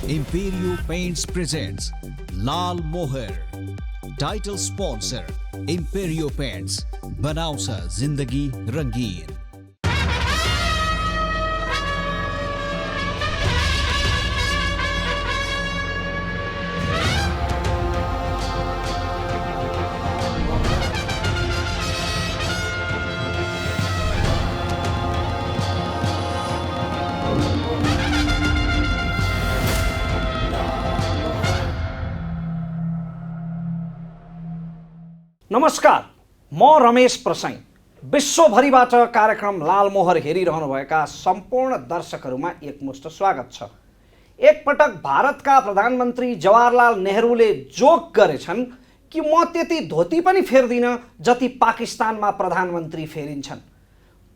Imperio Paints presents Lal Mohar. Title sponsor Imperio Paints. बनाउँछ जिन्दगी रङ्गीन. नमस्कार, म रमेश प्रसाई. विश्वभरिबाट कार्यक्रम लाल मोहर हेरिरहनुभएका सम्पूर्ण दर्शकहरूमा एकमुष्ट स्वागत छ. एकपटक भारतका प्रधानमन्त्री जवाहरलाल नेहरूले जोक गरेछन् कि म त्यति धोती पनि फेर्दिन जति पाकिस्तानमा प्रधानमन्त्री फेरिन्छन्.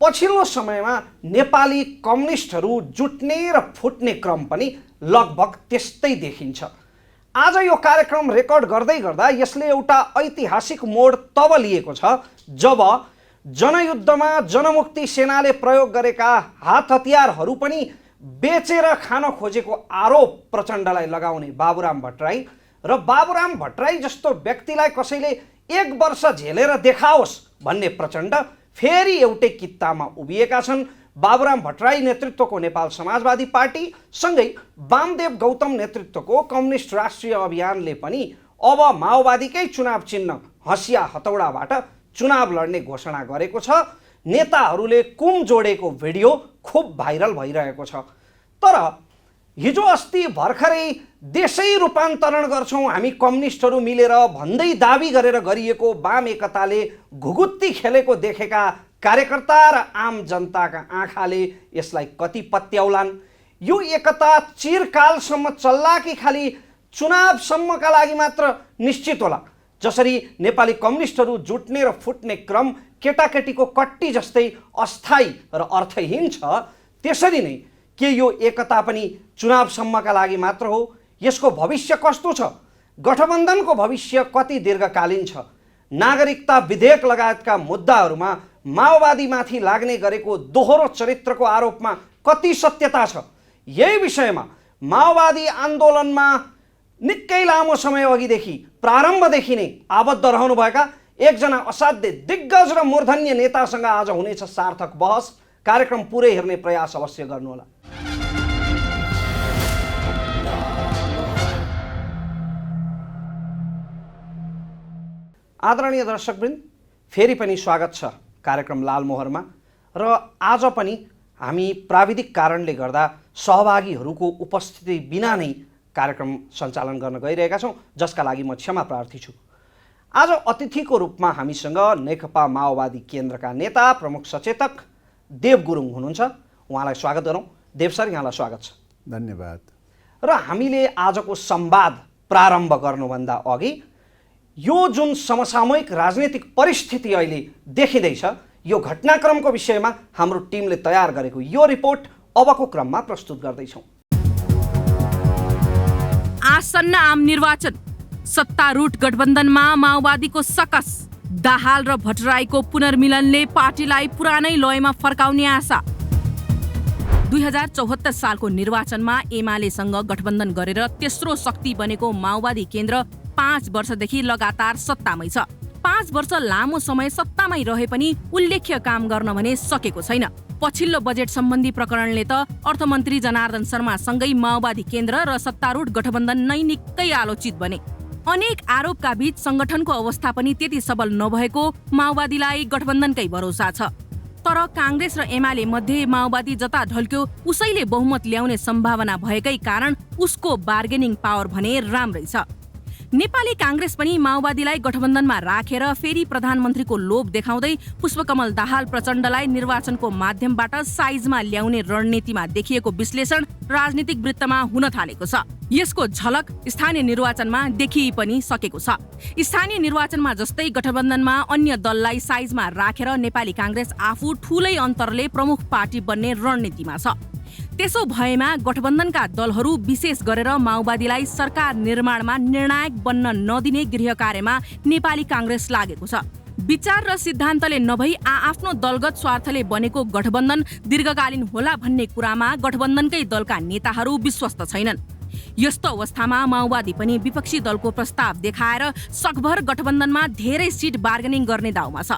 पछिल्लो समयमा नेपाली कम्युनिस्टहरू जुट्ने र फुट्ने क्रम पनि लगभग त्यस्तै देखिन्छ. आज यो कार्यक्रम रेकर्ड गर्दै गर्दा यसले एउटा ऐतिहासिक मोड तब लिएको छ जब जनयुद्धमा जनमुक्ति सेनाले प्रयोग गरेका हात हतियारहरू पनि बेचेर खान खोजेको आरोप प्रचण्डलाई लगाउने बाबुराम भट्टराई र बाबुराम भट्टराई जस्तो व्यक्तिलाई कसैले 1 वर्ष झेलेर देखाओस् भन्ने प्रचण्ड फेरि एउटै कित्तामा उभिएका छन्. बाबुराम भट्टराई नेतृत्वको नेपाल समाजवादी पार्टी सँगै वामदेव गौतम नेतृत्वको कम्युनिस्ट राष्ट्रिय अभियानले पनि अब माओवादीकै चुनाव चिन्ह हँसिया हतौडाबाट चुनाव लड्ने घोषणा गरेको छ. नेताहरूले कुम जोडेको भिडियो खुब भाइरल भइरहेको छ. तर हिजो अस्ति भर्खरै देशै रूपान्तरण गर्छौँ हामी कम्युनिस्टहरू मिलेर भन्दै दाबी गरेर गरिएको वाम एकताले घुगुत्ती खेलेको देखेका कार्यकर्ता र आम जनताका आँखाले यसलाई कति पत्याउलान्. यो एकता चिरकालसम्म चल्ला कि खालि चुनावसम्मका लागि मात्र निश्चित होला. जसरी नेपाली कम्युनिस्टहरू जुट्ने र फुट्ने क्रम केटाकेटीको कट्टी जस्तै अस्थायी र अर्थहीन छ, त्यसरी नै के यो एकता पनि चुनावसम्मका लागि मात्र हो? यसको भविष्य कस्तो छ? गठबन्धनको भविष्य कति दीर्घकालीन छ? नागरिकता विधेयक लगायतका मुद्दाहरूमा माओवादीमाथि लाग्ने गरेको दोहोरो चरित्रको आरोपमा कति सत्यता छ? यही विषयमा माओवादी आन्दोलनमा निकै लामो समय अघिदेखि प्रारम्भदेखि नै आबद्ध रहनुभएका एकजना असाध्य दिग्गज र मूर्धन्य नेतासँग आज हुनेछ सार्थक बहस. कार्यक्रम पुरै हेर्ने प्रयास अवश्य गर्नुहोला. आदरणीय दर्शकवृन्द, फेरि पनि स्वागत छ कार्यक्रम लाल मोहरमा. र आज पनि हामी प्राविधिक कारणले गर्दा सहभागीहरूको उपस्थिति बिना नै कार्यक्रम सञ्चालन गर्न गइरहेका छौँ, जसका लागि म क्षमा प्रार्थी छु. आज अतिथिको रूपमा हामीसँग नेकपा माओवादी केन्द्रका नेता प्रमुख सचेतक देव गुरुङ हुनुहुन्छ. उहाँलाई स्वागत गरौँ. देव सर, यहाँलाई स्वागत छ. धन्यवाद. र हामीले आजको संवाद प्रारम्भ गर्नुभन्दा अघि यो जुन समसामयिक राजनीतिक परिस्थिति अहिले देखिँदैछ, यो घटनाक्रमको विषयमा हाम्रो टिमले तयार गरेको यो रिपोर्ट अबको क्रममा प्रस्तुत गर्दैछौँ. आसन्न आम निर्वाचन, सत्तारूढ गठबन्धनमा माओवादीको सकस, दाहाल र भट्टराईको पुनर्मिलनले पार्टीलाई पुरानै लयमा फर्काउने आशा. 2074 सालको निर्वाचनमा एमालेसँग गठबन्धन गरेर तेस्रो शक्ति बनेको माओवादी केन्द्र 5 वर्षदेखि लगातार सत्तामै छ. 5 वर्ष लामो समय सत्तामै रहे पनि उल्लेख्य काम गर्न भने सकेको छैन. पछिल्लो बजेट सम्बन्धी प्रकरणले त अर्थमन्त्री जनार्दन शर्मासँगै माओवादी केन्द्र र सत्तारूढ गठबन्धन नै निकै आलोचित बने. अनेक आरोपका बीच संगठनको अवस्था पनि त्यति सबल नभएको माओवादीलाई गठबन्धनकै भरोसा छ. तर काङ्ग्रेस र एमाले मध्ये माओवादी जता ढल्क्यो उसैले बहुमत ल्याउने सम्भावना भएकै कारण उसको बार्गेनिङ पावर भने राम्रै छ. नेपाली काङ्ग्रेस पनि माओवादीलाई गठबन्धनमा राखेर फेरि प्रधानमन्त्रीको लोभ देखाउँदै पुष्पकमल दाहाल प्रचण्डलाई निर्वाचनको माध्यमबाट साइजमा ल्याउने रणनीतिमा देखिएको विश्लेषण राजनीतिक वृत्तमा हुन थालेको छ. यसको झलक स्थानीय निर्वाचनमा देखिइ पनि सकेको छ. स्थानीय निर्वाचनमा जस्तै गठबन्धनमा अन्य दललाई साइजमा राखेर नेपाली काङ्ग्रेस आफू ठूलै अन्तरले प्रमुख पार्टी बन्ने रणनीतिमा छ. त्यसो भएमा गठबन्धनका दलहरू विशेष गरेर माओवादीलाई सरकार निर्माणमा निर्णायक बन्न नदिने गृह कार्यमा नेपाली काङ्ग्रेस लागेको छ. विचार र सिद्धान्तले नभई आफ्नो दलगत स्वार्थले बनेको गठबन्धन दीर्घकालीन होला भन्ने कुरामा गठबन्धनकै दलका नेताहरू विश्वस्त छैनन्। यस्तो अवस्थामा माओवादी पनि विपक्षी दलको प्रस्ताव देखाएर सकभर गठबन्धनमा धेरै सिट बार्गेनिङ गर्ने दाउमा छ।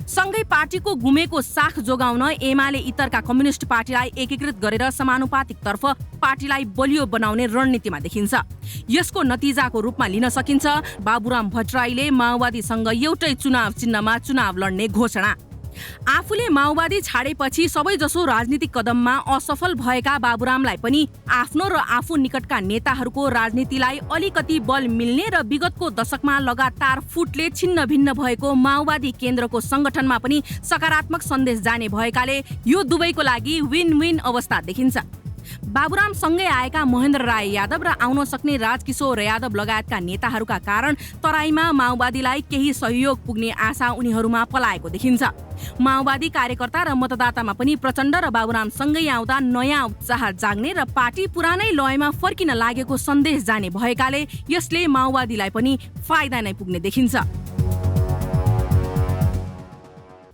सँगै पार्टीको गुमेको साख जोगाउन एमाले इतरका कम्युनिस्ट पार्टीलाई एकीकृत गरेर समानुपातिकतर्फ पार्टीलाई बलियो बनाउने रणनीतिमा देखिन्छ। यसको नतिजाको रूपमा लिन सकिन्छ बाबुराम भट्टराईले माओवादीसँग एउटै चुनाव चिन्हमा चुनाव लड्ने घोषणा। आफूले माओवादी छाडेपछि सबैजसो राजनीतिक कदममा असफल भएका बाबुरामलाई पनि आफ्नो र आफू निकटका नेताहरूको राजनीतिलाई अलिकति बल मिल्ने र विगतको दशकमा लगातार फुटले छिन्न भिन्न भएको माओवादी केन्द्रको संगठनमा पनि सकारात्मक सन्देश जाने भएकाले यो दुवैको लागि विन विन अवस्था देखिन्छ। बाबुराम सँगै आएका महेन्द्र राय यादव र आउन सक्ने राजकिशोर यादव लगायतका नेताहरूका कारण तराईमा माओवादीलाई केही सहयोग पुग्ने आशा उनीहरूमा पलाएको देखिन्छ। माओवादी कार्यकर्ता र मतदातामा पनि प्रचण्ड र बाबुराम सँगै आउँदा नयाँ उत्साह जाग्ने र पार्टी पुरानै लयमा फर्किन लागेको सन्देश जाने भएकाले यसले माओवादीलाई पनि फाइदा नै पुग्ने देखिन्छ।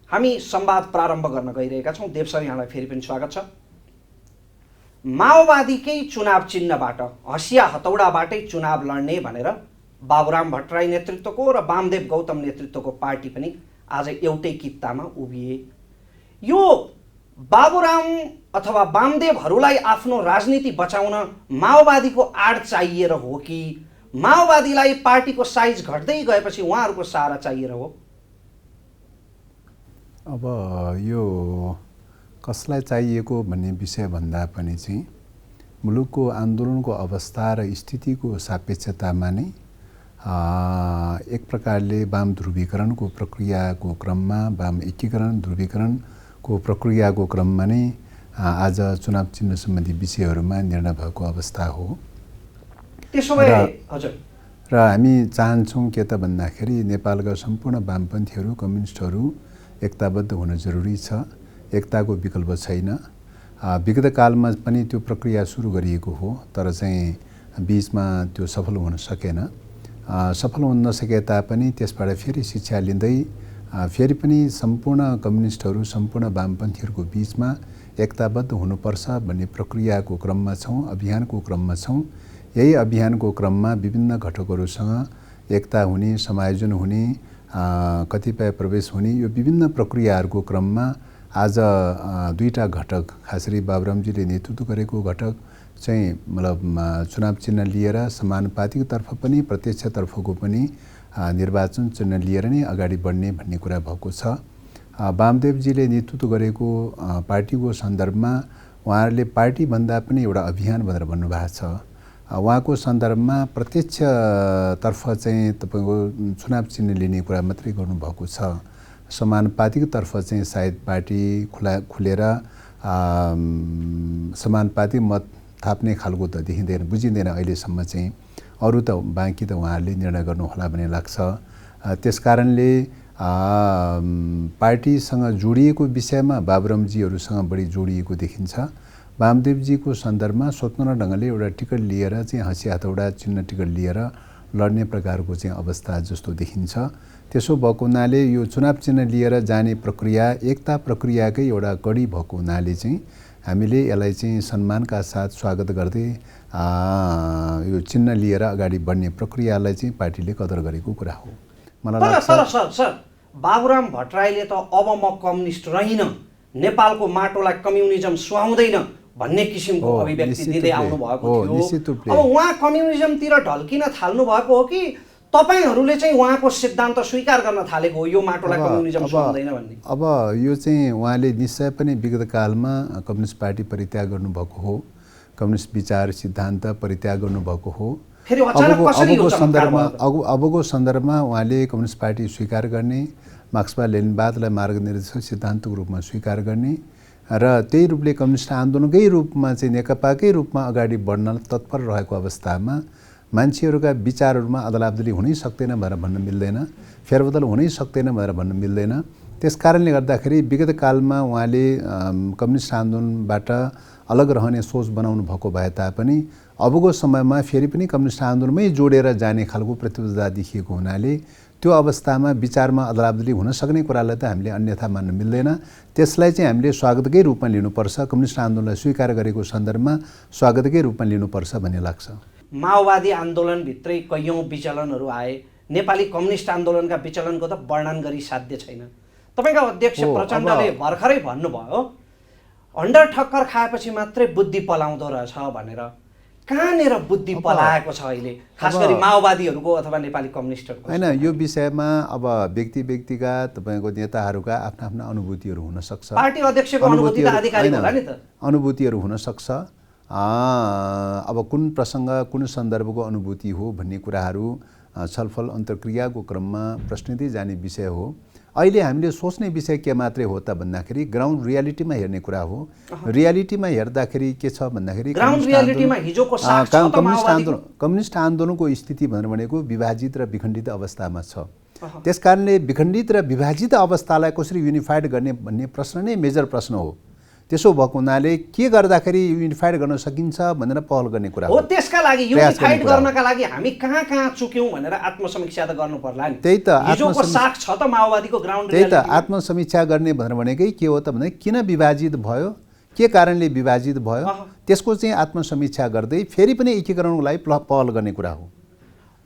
हामी संवाद प्रारम्भ गर्न गइरहेका छौँ। देव सर, यहाँलाई फेरि पनि स्वागत छ। माओवादीकै चुनाव चिन्हबाट हँसिया हतौडाबाटै चुनाव लड्ने भनेर बाबुराम भट्टराई नेतृत्वको र वामदेव गौतम नेतृत्वको पार्टी पनि आज एउटै कित्तामा उभिए। यो बाबुराम अथवा वामदेवहरूलाई आफ्नो राजनीति बचाउन माओवादीको आड चाहिएर हो कि माओवादीलाई पार्टीको साइज घट्दै गएपछि उहाँहरूको सहारा चाहिएर हो? अब यो कसलाई चाहिएको भन्ने विषय भन्दा पनि चाहिँ मुलुकको आन्दोलनको अवस्था र स्थितिको सापेक्षतामा नै एक प्रकारले वाम ध्रुवीकरणको प्रक्रियाको क्रममा वाम एकीकरण ध्रुवीकरणको प्रक्रियाको क्रममा नै आज चुनाव चिन्ह सम्बन्धी विषयहरूमा निर्णय भएको अवस्था हो। त्यसो भए हजुर, र हामी चाहन्छौँ के त भन्दाखेरि नेपालका सम्पूर्ण वामपन्थीहरू कम्युनिस्टहरू एकताबद्ध हुन जरुरी छ। एकताको विकल्प छैन। विगत कालमा पनि त्यो प्रक्रिया सुरु गरिएको हो, तर चाहिँ बीचमा त्यो सफल हुन सकेन। सफल हुन नसके तापनि त्यसबाट फेरि शिक्षा लिँदै फेरि पनि सम्पूर्ण कम्युनिस्टहरू सम्पूर्ण वामपन्थीहरूको बीचमा एकताबद्ध हुनुपर्छ भन्ने प्रक्रियाको क्रममा छौँ, अभियानको क्रममा छौँ। यही अभियानको क्रममा विभिन्न घटकहरूसँग एकता हुने, समायोजन हुने, कतिपय प्रवेश हुने, यो विभिन्न प्रक्रियाहरूको क्रममा आज दुईटा घटक, खासरी बाबुरामजीले नेतृत्व गरेको घटक चाहिँ मतलब चुनाव चिन्ह लिएर समानुपातिकतर्फ पनि प्रत्यक्षतर्फको पनि निर्वाचन चिन्ह लिएर नै अगाडि बढ्ने भन्ने कुरा भएको छ। वामदेवजीले नेतृत्व गरेको पार्टीको सन्दर्भमा उहाँहरूले पार्टीभन्दा पनि एउटा अभियान भनेर भन्नुभएको छ। उहाँको सन्दर्भमा प्रत्यक्षतर्फ चाहिँ तपाईँको चुनाव चिन्ह लिने कुरा मात्रै गर्नुभएको छ। समानुपातिकतर्फ चाहिँ सायद पार्टी खुलेर समानुपातिक मत थाप्ने खालको त देखिँदैन, बुझिँदैन अहिलेसम्म चाहिँ। अरू त बाँकी त उहाँहरूले निर्णय गर्नुहोला भन्ने लाग्छ। त्यसकारणले पार्टीसँग जोडिएको विषयमा बाबुरामजीहरूसँग बढी जोडिएको देखिन्छ। वामदेवजीको सन्दर्भमा स्वतन्त्र ढङ्गले एउटा टिकट लिएर चाहिँ हँसिया हतौडा चिन्ह टिकट लिएर लड्ने प्रकारको चाहिँ अवस्था जस्तो देखिन्छ। त्यसो भएको हुनाले यो चुनाव चिन्ह लिएर जाने प्रक्रिया एकता प्रक्रियाकै एउटा कडी भएको हुनाले चाहिँ हामीले यसलाई चाहिँ सम्मानका साथ स्वागत गर्दै यो चिन्ह लिएर अगाडि बढ्ने प्रक्रियालाई चाहिँ पार्टीले कदर गरेको कुरा हो। मलाई लाग्छ सर बाबुराम भट्टराईले त अब म कम्युनिस्ट रहिन, नेपालको माटोलाई कम्युनिजम सुहाउँदैन भन्ने किसिमको अभिव्यक्ति दिँदै आउनु भएको थियो। अब उहाँ कम्युनिजमतिर ढल्किन थाल्नु भएको हो कि तपाईहरूले चाहिँ उहाँको सिद्धान्त स्वीकार गर्न थालेको हो यो माटोलाई कम्युनिजम सुहाउँदैन भन्ने? अब यो चाहिँ उहाँले निश्चय पनि विगत कालमा कम्युनिस्ट पार्टी परित्याग गर्नुभएको हो, कम्युनिस्ट विचार सिद्धान्त परित्याग गर्नुभएको हो। अबको सन्दर्भमा उहाँले कम्युनिस्ट पार्टी स्वीकार गर्ने, मार्क्सवाद लेनिनवादलाई मार्गनिर्देशक सिद्धान्तको रूपमा स्वीकार गर्ने र त्यही रूपले कम्युनिस्ट आन्दोलनकै रूपमा चाहिँ नेकपाकै रूपमा अगाडि बढ्न तत्पर रहेको अवस्थामा मान्छेहरूका विचारहरूमा अदलाबदली हुनै सक्दैन भनेर भन्न मिल्दैन, फेरबदल हुनै सक्दैन भनेर भन्न मिल्दैन। त्यस कारणले गर्दाखेरि विगत कालमा उहाँले कम्युनिस्ट आन्दोलनबाट अलग रहने सोच बनाउनु भएको भए तापनि अबको समयमा फेरि पनि कम्युनिस्ट आन्दोलनमै जोडेर जाने खालको प्रतिबद्धता देखिएको हुनाले त्यो अवस्थामा विचारमा अदलाबदली हुन सक्ने कुरालाई त हामीले अन्यथा मान्न मिल्दैन। त्यसलाई चाहिँ हामीले स्वागतकै रूपमा लिनुपर्छ, कम्युनिस्ट आन्दोलनलाई स्वीकार गरेको सन्दर्भमा स्वागतकै रूपमा लिनुपर्छ भन्ने लाग्छ। माओवादी आन्दोलनभित्रै कैयौँ विचलनहरू आए, नेपाली कम्युनिस्ट आन्दोलनका विचलनको त वर्णन गरी साध्य छैन। तपाईँका अध्यक्ष प्रचण्डले भर्खरै भन्नुभयो अन्डर ठक्कर खाएपछि मात्रै बुद्धि पलाउँदो रहेछ भनेर। कहाँनिर बुद्धि पलाएको छ अहिले, खास गरी माओवादीहरूको अथवा नेपाली कम्युनिस्टहरूको? होइन, यो विषयमा अब व्यक्तिका तपाईँको नेताहरूका आफ्ना आफ्ना अनुभूतिहरू हुनसक्छ। पार्टी अध्यक्षको अनुभूति त आधिकारिक होला नि त। अनुभूतिहरू हुनसक्छ। अब कुन प्रसङ्ग कुन सन्दर्भको अनुभूति हो भन्ने कुराहरू छलफल अन्तर्क्रियाको क्रममा प्रश्निँदै जाने विषय हो। अहिले हामीले सोच्ने विषय के मात्रै हो त भन्दाखेरि ग्राउन्ड रियालिटीमा हेर्ने कुरा हो। रियालिटीमा हेर्दाखेरि के छ भन्दाखेरि कम्युनिस्ट आन्दोलनको स्थिति भनेको विभाजित र विखण्डित अवस्थामा छ। त्यसकारणले विखण्डित र विभाजित अवस्थालाई कसरी युनिफाइड गर्ने भन्ने प्रश्न नै मेजर प्रश्न हो। त्यसो भएको हुनाले के गर्दाखेरि युनिफाइड गर्न सकिन्छ भनेर पहल गर्ने कुरा हो। त्यसका लागि युनिफाइड गर्नका लागि हामी कहाँ कहाँ चुक्यौँ भनेर आत्मसमीक्षा त गर्नु पर्ला नि। त्यही त हिजोको साख छ त माओवादीको ग्राउन्ड त्यही त आत्मसमीक्षा गर्ने भनेकै के हो त भने किन विभाजित भयो, के कारणले विभाजित भयो, त्यसको चाहिँ आत्मसमीक्षा गर्दै फेरि पनि एकीकरणको लागि पहल गर्ने कुरा हो।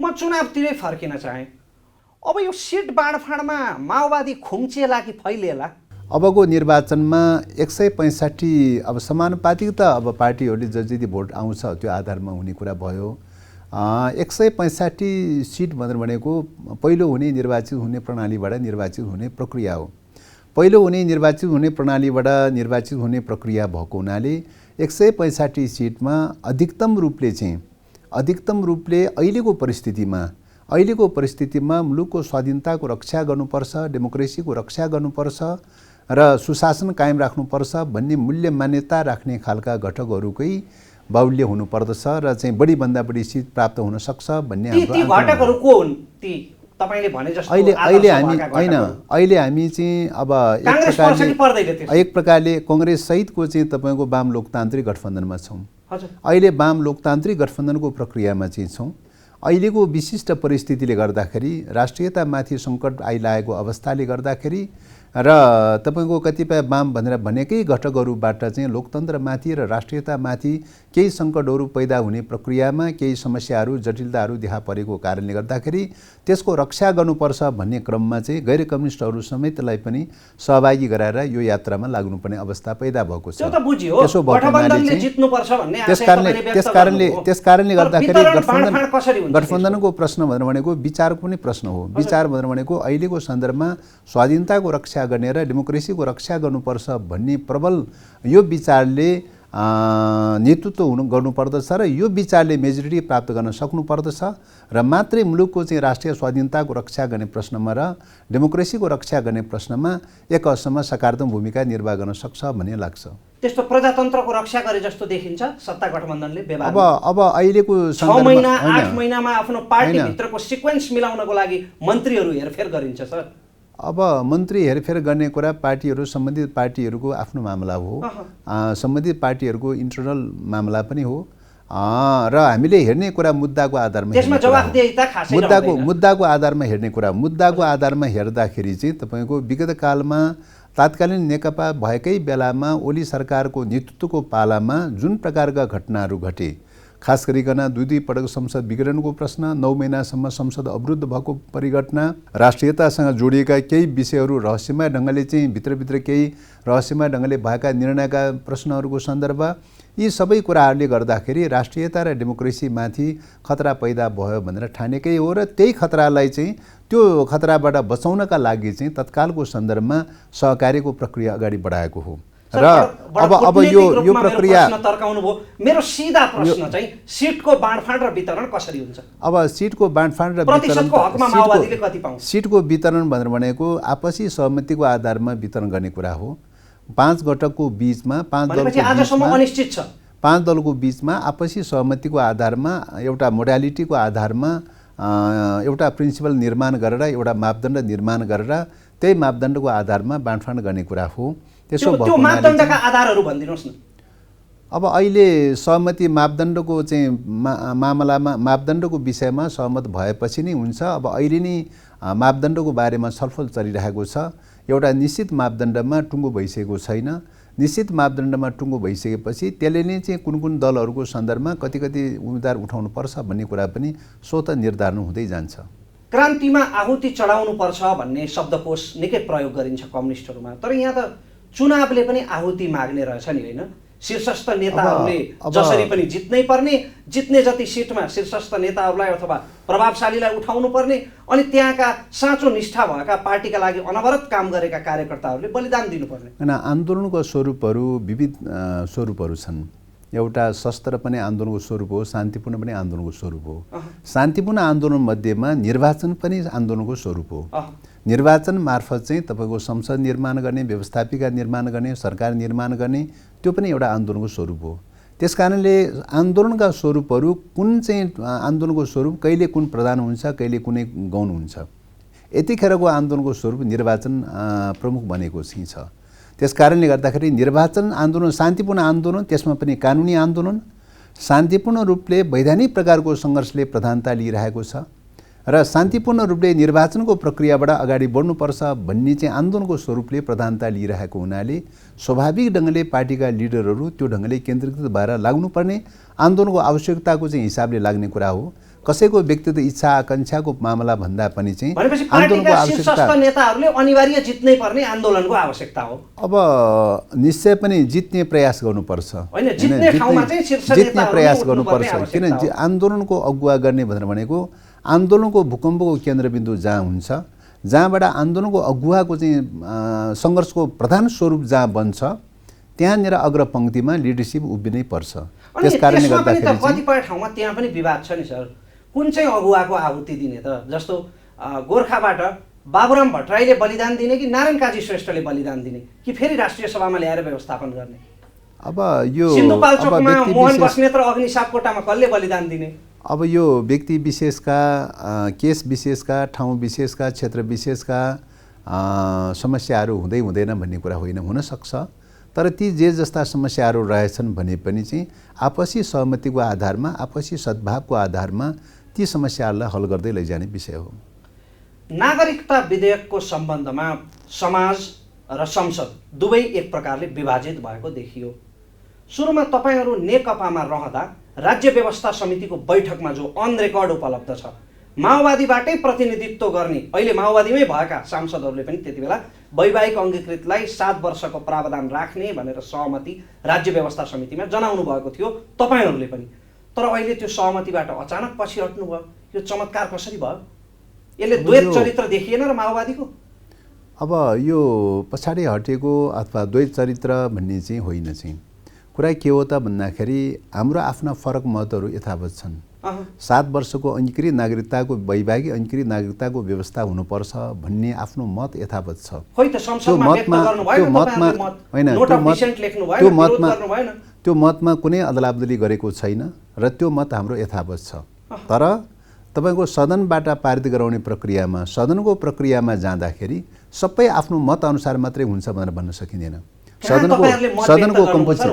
म चुनावतिरै फर्किन चाहेँ। अब यो सिट बाँडफाँडमा माओवादी खुम्चिएला कि फैलिएला? अबको निर्वाचनमा 165 अब समानुपातिक त अब पार्टीहरूले जति भोट आउँछ त्यो आधारमा हुने कुरा भयो। 165 सिट भनेको पहिलो हुने निर्वाचित हुने प्रणालीबाट निर्वाचित हुने प्रक्रिया हो। पहिलो हुने निर्वाचित हुने प्रणालीबाट निर्वाचित हुने प्रक्रिया भएको हुनाले 165 सिटमा अधिकतम रूपले अहिलेको परिस्थितिमा मुलुकको स्वाधीनताको रक्षा गर्नुपर्छ, डेमोक्रेसीको रक्षा गर्नुपर्छ र सुशासन कायम राख्नुपर्छ भन्ने मूल्य मान्यता राख्ने खालका घटकहरूकै बाहुल्य हुनुपर्दछ र चाहिँ बढीभन्दा बढी सिट प्राप्त हुन सक्छ भन्ने हाम्रो घटकहरू को हुन्? ती तपाईले भने जस्तो अहिले हामी चाहिँ अब एक प्रकारले कांग्रेस सहितको चाहिँ तपाईको वाम लोकतान्त्रिक गठबन्धनमा छौँ। अहिले वाम लोकतान्त्रिक गठबन्धनको प्रक्रियामा चाहिँ छौँ। अहिलेको विशिष्ट परिस्थितिले गर्दाखेरि राष्ट्रियतामाथि सङ्कट आइलागेको अवस्थाले गर्दाखेरि र तपाईको कतिपय वाम भनेर भनेकै घटकहरूबाट चाहिँ लोकतन्त्रमाथि र राष्ट्रियतामाथि केही सङ्कटहरू पैदा हुने प्रक्रियामा केही समस्याहरू जटिलताहरू देखा परेको कारणले गर्दाखेरि त्यसको रक्षा गर्नुपर्छ भन्ने क्रममा चाहिँ गैर कम्युनिस्टहरू समेतलाई पनि सहभागी गराएर यो यात्रामा लाग्नुपर्ने अवस्था पैदा भएको छ। त्यसो त्यसकारणले गर्दाखेरि गठबन्धनको प्रश्न भनेको विचारको पनि प्रश्न हो। विचार भनेको अहिलेको सन्दर्भमा स्वाधीनताको रक्षा गर्ने र डेमोक्रेसीको रक्षा गर्नुपर्छ भन्ने प्रबल यो विचारले नेतृत्व गर्नुपर्दछ र यो विचारले मेजोरिटी प्राप्त गर्न सक्नुपर्दछ र मात्रै मुलुकको चाहिँ राष्ट्रिय स्वाधीनताको रक्षा गर्ने प्रश्नमा र डेमोक्रेसीको रक्षा गर्ने प्रश्नमा एक हदसम्म सकारात्मक भूमिका निर्वाह गर्न सक्छ भन्ने लाग्छ। त्यस्तो प्रजातन्त्रको रक्षा गरे जस्तो देखिन्छ सत्ता गठबन्धनले व्यवहार। अब अहिलेको 6 महिना 8 महिनामा आफ्नो पार्टी भित्रको सिक्वेन्स मिलाउनको लागि मन्त्रीहरू हेरफेर गरिन्छ सर। अब मन्त्री हेरफेर गर्ने कुरा पार्टीहरू सम्बन्धित पार्टीहरूको आफ्नो मामला हो, सम्बन्धित पार्टीहरूको इन्टरनल मामला पनि हो र हामीले हेर्ने कुरा मुद्दाको आधारमा मुद्दाको आधारमा हेर्ने कुरा। मुद्दाको आधारमा हेर्दाखेरि चाहिँ तपाईको विगत कालमा तात्कालीन नेकपा भएकै बेलामा ओली सरकारको नेतृत्वको पालामा जुन प्रकारका घटनाहरू घटे, खास गरिकन दुई पटक संसद विघटनको प्रश्न, 9 महिनासम्म संसद अवरुद्ध भएको परिघटना, राष्ट्रियतासँग जोडिएका केही विषयहरू रहस्यमय ढङ्गले चाहिँ भित्रभित्र केही रहस्यमय ढङ्गले भएका निर्णयका प्रश्नहरूको सन्दर्भ, यी सबै कुराहरूले गर्दाखेरि राष्ट्रियता र डेमोक्रेसीमाथि खतरा पैदा भयो भनेर ठानेकै हो र त्यही खतरालाई चाहिँ त्यो खतराबाट बचाउनका लागि चाहिँ तत्कालको सन्दर्भमा सहकार्यको प्रक्रिया अगाडि बढाएको हो। र अब यो प्रक्रिया तर्काउनु भयो। मेरो सिधा प्रश्न चाहिँ सिटको बाँडफाँड र वितरण कसरी हुन्छ? अब सिटको बाँडफाँड र प्रतिशतको हकमा माओवादीले कति पाउँछ? सिटको वितरण भनेको आपसी सहमतिको आधारमा वितरण गर्ने कुरा हो। 5 घटकको बीचमा 5 दलको बीचमा आपसी सहमतिको आधारमा एउटा मोडालिटीको आधारमा एउटा प्रिन्सिपल निर्माण गरेर एउटा मापदण्ड निर्माण गरेर त्यही मापदण्डको आधारमा बाँडफाँड गर्ने कुरा हो। त्यो मापदण्डका आधारहरू भनिदिनुहोस् न। अब अहिले सहमति मापदण्डको चाहिँ मामलामा मापदण्डको विषयमा सहमत भएपछि नै हुन्छ। अब अहिले नै मापदण्डको बारेमा छलफल चलिरहेको छ। एउटा निश्चित मापदण्डमा टुङ्गो भइसकेको छैन। निश्चित मापदण्डमा टुङ्गो भइसकेपछि त्यसले नै चाहिँ कुन कुन दलहरूको सन्दर्भमा कति कति उम्मेदवार उठाउनुपर्छ भन्ने कुरा पनि स्वतः निर्धारण हुँदै जान्छ। क्रान्तिमा आहुति चढाउनुपर्छ भन्ने शब्दकोश निकै प्रयोग गरिन्छ कम्युनिस्टहरूमा, तर यहाँ त चुनावले पनि आहुति माग्ने रहेछ नि, होइन? शीर्षस्थ नेताहरूले जसरी पनि जित्नै पर्ने, जित्ने जति सिटमा शीर्षस्थ नेताहरूलाई अथवा प्रभावशालीलाई उठाउनु पर्ने, अनि त्यहाँका साँचो निष्ठा भएका पार्टीका लागि अनवरत काम गरेका कार्यकर्ताहरूले बलिदान दिनुपर्ने। होइन, आन्दोलनको स्वरूपहरू विविध स्वरूपहरू छन्। एउटा शस्त्र पनि आन्दोलनको स्वरूप हो, शान्तिपूर्ण पनि आन्दोलनको स्वरूप हो। शान्तिपूर्ण आन्दोलन मध्येमा निर्वाचन पनि आन्दोलनको स्वरूप हो। निर्वाचन मार्फत चाहिँ तपाईँको संसद निर्माण गर्ने, व्यवस्थापिका निर्माण गर्ने, सरकार निर्माण गर्ने, त्यो पनि एउटा आन्दोलनको स्वरूप हो। त्यसकारणले आन्दोलनका स्वरूपहरू कुन चाहिँ आन्दोलनको स्वरूप कहिले कुन प्रधान हुन्छ, कहिले कुनै गौण हुन्छ, यतिखेरको आन्दोलनको स्वरूप निर्वाचन प्रमुख बनेको चाहिँ छ। त्यसकारणले गर्दाखेरि निर्वाचन आन्दोलन शान्तिपूर्ण आन्दोलन, त्यसमा पनि कानुनी आन्दोलन, शान्तिपूर्ण रूपले वैधानिक प्रकारको सङ्घर्षले प्रधानता लिइरहेको छ र शान्तिपूर्ण रूपले निर्वाचनको प्रक्रियाबाट अगाडि बढ्नुपर्छ भन्ने चाहिँ आन्दोलनको स्वरूपले प्रधानता लिइरहेको हुनाले स्वाभाविक ढङ्गले पार्टीका लिडरहरू त्यो ढङ्गले केन्द्रीकृत भएर लाग्नुपर्ने, आन्दोलनको आवश्यकताको चाहिँ हिसाबले लाग्ने कुरा हो। कसैको व्यक्तिगत इच्छा आकाङ्क्षाको मामला भन्दा पनि चाहिँ आन्दोलनको आवश्यकता, नेताहरूले अनिवार्य जित्नै पर्ने आन्दोलनको आवश्यकता हो। अब निश्चय पनि जित्ने प्रयास गर्नुपर्छ, जित्ने प्रयास गर्नुपर्छ। किन आन्दोलनको अगुवा गर्ने भनेर भनेको आन्दोलनको भूकम्पको केन्द्रबिन्दु जहाँ हुन्छ, जहाँबाट आन्दोलनको अगुवाको चाहिँ सङ्घर्षको प्रधान स्वरूप जहाँ बन्छ, त्यहाँनिर अग्रपङ्क्तिमा लिडरसिप उभिनै पर्छ। त्यसकारणले गर्दाखेरि कतिपय ठाउँमा त्यहाँ पनि विवाद छ नि सर, कुन चाहिँ अगुवाको आहुति दिने त? जस्तो गोर्खाबाट बाबुराम भट्टराईले बलिदान दिने कि नारायण काजी श्रेष्ठले बलिदान दिने, कि फेरि राष्ट्रिय सभामा ल्याएर व्यवस्थापन गर्ने? अब यो सिन्धुपाल्चोकमा मोहन बस्नेत र अग्नि सापकोटामा कसले बलिदान दिने? अब यो व्यक्ति विशेषका, केस विशेषका, ठाउँ विशेषका, क्षेत्र विशेषका समस्याहरू हुँदै हुँदैन भन्ने कुरा होइन, हुनसक्छ। तर ती जे जस्ता समस्याहरू रहेछन् भने पनि चाहिँ आपसी सहमतिको आधारमा, आपसी सद्भावको आधारमा ती समस्याहरूलाई हल गर्दै लैजाने विषय हो। नागरिकता विधेयकको सम्बन्धमा समाज र संसद दुवै एक प्रकारले विभाजित भएको देखियो। सुरुमा तपाईँहरू नेकपामा रहँदा राज्य व्यवस्था समितिको बैठकमा जो अन रेकर्ड उपलब्ध छ, माओवादीबाटै प्रतिनिधित्व गर्ने अहिले माओवादीमै भएका सांसदहरूले पनि त्यति बेला वैवाहिक अङ्गीकृतलाई 7 वर्षको प्रावधान राख्ने भनेर सहमति राज्य व्यवस्था समितिमा जनाउनु भएको थियो तपाईँहरूले पनि। तर अहिले त्यो सहमतिबाट अचानक पछि हट्नुभयो। यो चमत्कार कसरी भयो? यसले द्वैत चरित्र देखिएन र माओवादीको? अब यो पछाडि हटेको अथवा द्वैत चरित्र भन्ने चाहिँ होइन। चाहिँ कुरा के हो त भन्दाखेरि हाम्रो आफ्ना फरक मतहरू यथावत छन्। 7 वर्षको अङ्गीकृत नागरिकताको, वैवाहिक अङ्गीकृत नागरिकताको व्यवस्था हुनुपर्छ भन्ने आफ्नो मत यथावत छ। त्यो मतमा कुनै अदलाबदली गरेको छैन र त्यो मत हाम्रो यथावत छ। तर तपाईँको सदनबाट पारित गराउने प्रक्रियामा, सदनको प्रक्रियामा जाँदाखेरि सबै आफ्नो मत अनुसार मात्रै हुन्छ भनेर भन्न सकिँदैन। सदनको कम्पोजिसन,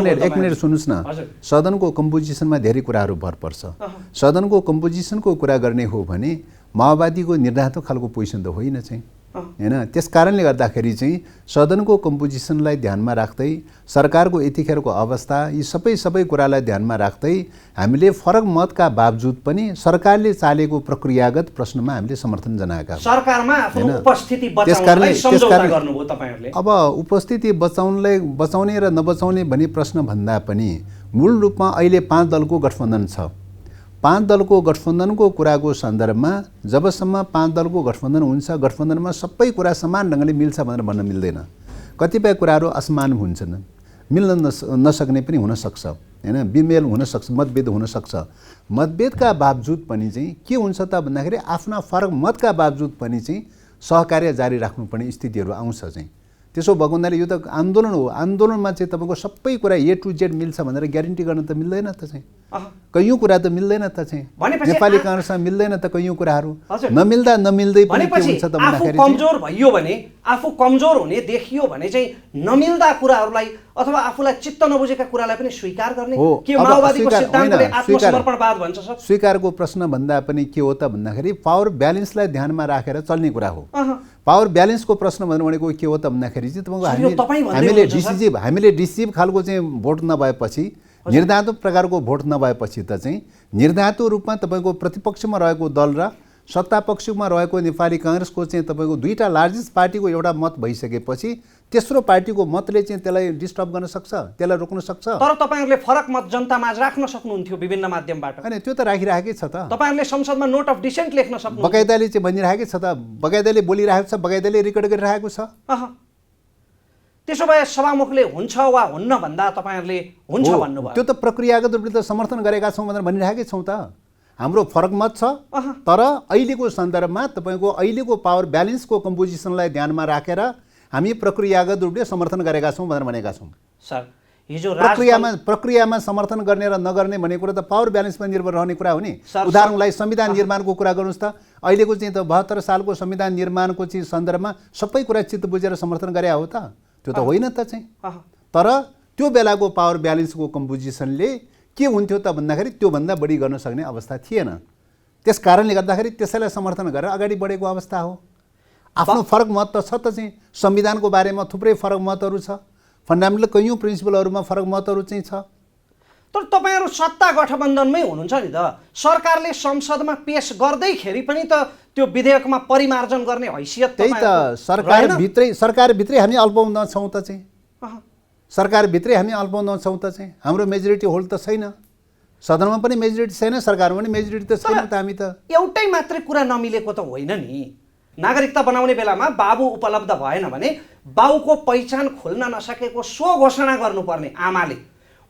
एक मिनट सुन्नुहोस् न, सदनको कम्पोजिसनमा धेरै कुराहरू भर पर्छ। सदनको कम्पोजिसनको कुरा गर्ने हो भने माओवादीको निर्धारित खालको पोजिसन त होइन चाहिँ, हैन? त्यसकारणले गर्दाखेरि चाहिँ सदनको कम्पोजिसनलाई ध्यानमा राख्दै, सरकारको यतिखेरको अवस्था, यी सबै कुरालाई ध्यानमा राख्दै हामीले फरक मतका बावजुद पनि सरकारले चालेको प्रक्रियागत प्रश्नमा हामीले समर्थन जनाएका छौँ। सरकारमा आफ्नो उपस्थिति बचाउनलाई सम्झौता गर्नुभयो तपाईहरुले। अब उपस्थिति बचाउने र नबचाउने भन्ने प्रश्न भन्दा पनि मूल रूपमा अहिले 5 दलको गठबन्धन छ। 5 दलको गठबन्धनको कुराको सन्दर्भमा जबसम्म 5 दलको गठबन्धन हुन्छ, गठबन्धनमा सबै कुरा समान ढङ्गले मिल्छ भनेर भन्न मिल्दैन। कतिपय कुराहरू असमान हुन्छन्, मिल्न नसक्ने पनि हुनसक्छ, हैन? विमेल हुनसक्छ, मतभेद हुनसक्छ। मतभेदका बावजुद पनि चाहिँ के हुन्छ त भन्दाखेरि आफ्ना फरक मतका बावजुद पनि चाहिँ सहकार्य जारी राख्नुपर्ने स्थितिहरू आउँछ चाहिँ। त्यसो भएको हुनाले यो त आन्दोलन हो। आन्दोलनमा चाहिँ तपाईँको सबै कुरा A to Z मिल्छ भनेर ग्यारेन्टी गर्न त मिल्दैन त चाहिँ। कैयौँ कुरा त मिल्दैन त चाहिँ। नेपाली काङ्ग्रेसमा मिल्दैन त कैयौँ कुराहरू। नमिल्दै पनि के हुन्छ त भन्दाखेरि कमजोर भइयो भने, आफू कमजोर हुने देखियो भने चाहिँ नमिल्दा कुराहरूलाई अथवा आफूलाई चित्त नबुझेका कुरालाई पनि स्वीकार गर्ने के माओवादीको सिद्धान्तले आत्मसमर्पणवाद भन्छ सर? स्वीकारको प्रश्न भन्दा पनि के हो त भन्दाखेरि पावर ब्यालेन्सलाई ध्यानमा राखेर चल्ने कुरा हो। पावर ब्यालेन्सको प्रश्न भनेको के हो त भन्दाखेरि चाहिँ तपाईँको हामीले डिसिभ खालको चाहिँ भोट नभएपछि, निर्धारित प्रकारको भोट नभएपछि त चाहिँ निर्धारित रूपमा तपाईँको प्रतिपक्षमा रहेको दल र सत्तापक्षमा रहेको नेपाली काङ्ग्रेसको चाहिँ तपाईँको दुईटा लार्जेस्ट पार्टीको एउटा मत भइसकेपछि तेस्रो पार्टीको मतले चाहिँ त्यसलाई डिस्टर्ब गर्न सक्छ, त्यसलाई रोक्न सक्छ। तर तपाईँहरूले फरक मत जनतामाझ राख्न सक्नुहुन्थ्यो विभिन्न माध्यमबाट। हैन, त्यो त राखिराखेकै छ त। तपाईँहरूले संसदमा नोट अफ डिसेन्ट लेख्न सक्नु। बकाइदाले चाहिँ भनिराखेकै छ त, बकाइदाले बोलिरहेको छ, बकाइदाले रेकर्ड गरिरहेको छ। त्यसो भए सभामुखले हुन्छ वा हुन्न भन्दा तपाईँहरूले हुन्छ भन्नुभयो। त्यो त प्रक्रियागत रूपले त समर्थन गरेका छौँ भनेर भनिराखेकै छौँ त। हाम्रो फरक मत छ, तर अहिलेको सन्दर्भमा तपाईँको अहिलेको पावर ब्यालेन्सको कम्पोजिसनलाई ध्यानमा राखेर हामी प्रक्रियागत रूपले समर्थन गरेका छौँ भनेर भनेका छौँ। सर, हिजो प्रक्रियामा समर्थन गर्ने र नगर्ने भन्ने कुरा त पावर ब्यालेन्समा निर्भर रहने कुरा हो नि। उदाहरणलाई संविधान निर्माणको कुरा गर्नुहोस् त। अहिलेको चाहिँ त 72 सालको संविधान निर्माणको चाहिँ सन्दर्भमा सबै कुरा चित्त बुझेर समर्थन गरे हो त? त्यो त होइन त चाहिँ। तर त्यो बेलाको पावर ब्यालेन्सको कम्पोजिसनले के हुन्थ्यो त भन्दाखेरि त्योभन्दा बढी गर्न सक्ने अवस्था थिएन। त्यस कारणले गर्दाखेरि त्यसैलाई समर्थन गरेर अगाडि बढेको अवस्था हो। आफ्नो फरक मत त छ त चाहिँ। संविधानको बारेमा थुप्रै फरक मतहरू छ, फन्डामेन्टल कैयौँ प्रिन्सिपलहरूमा फरक मतहरू चाहिँ छ। तर तपाईँहरू सत्ता गठबन्धनमै हुनुहुन्छ नि त। सरकारले संसदमा पेश गर्दैखेरि पनि त त्यो विधेयकमा परिमार्जन गर्ने हैसियत त्यही त। सरकारभित्रै हामी अल्पमतमा छौँ त चाहिँ। सरकारभित्रै हामी अल्पमतमा छौँ त चाहिँ। हाम्रो मेजोरिटी होल्ड त छैन, सदनमा पनि मेजोरिटी छैन, सरकारमा पनि मेजोरिटी त छैन त। हामी त एउटै मात्रै कुरा नमिलेको त होइन नि। नागरिकता बनाउने बेलामा बाबु उपलब्ध भएन भने बाउको पहिचान खोल्न नसकेको सो घोषणा गर्नुपर्ने आमाले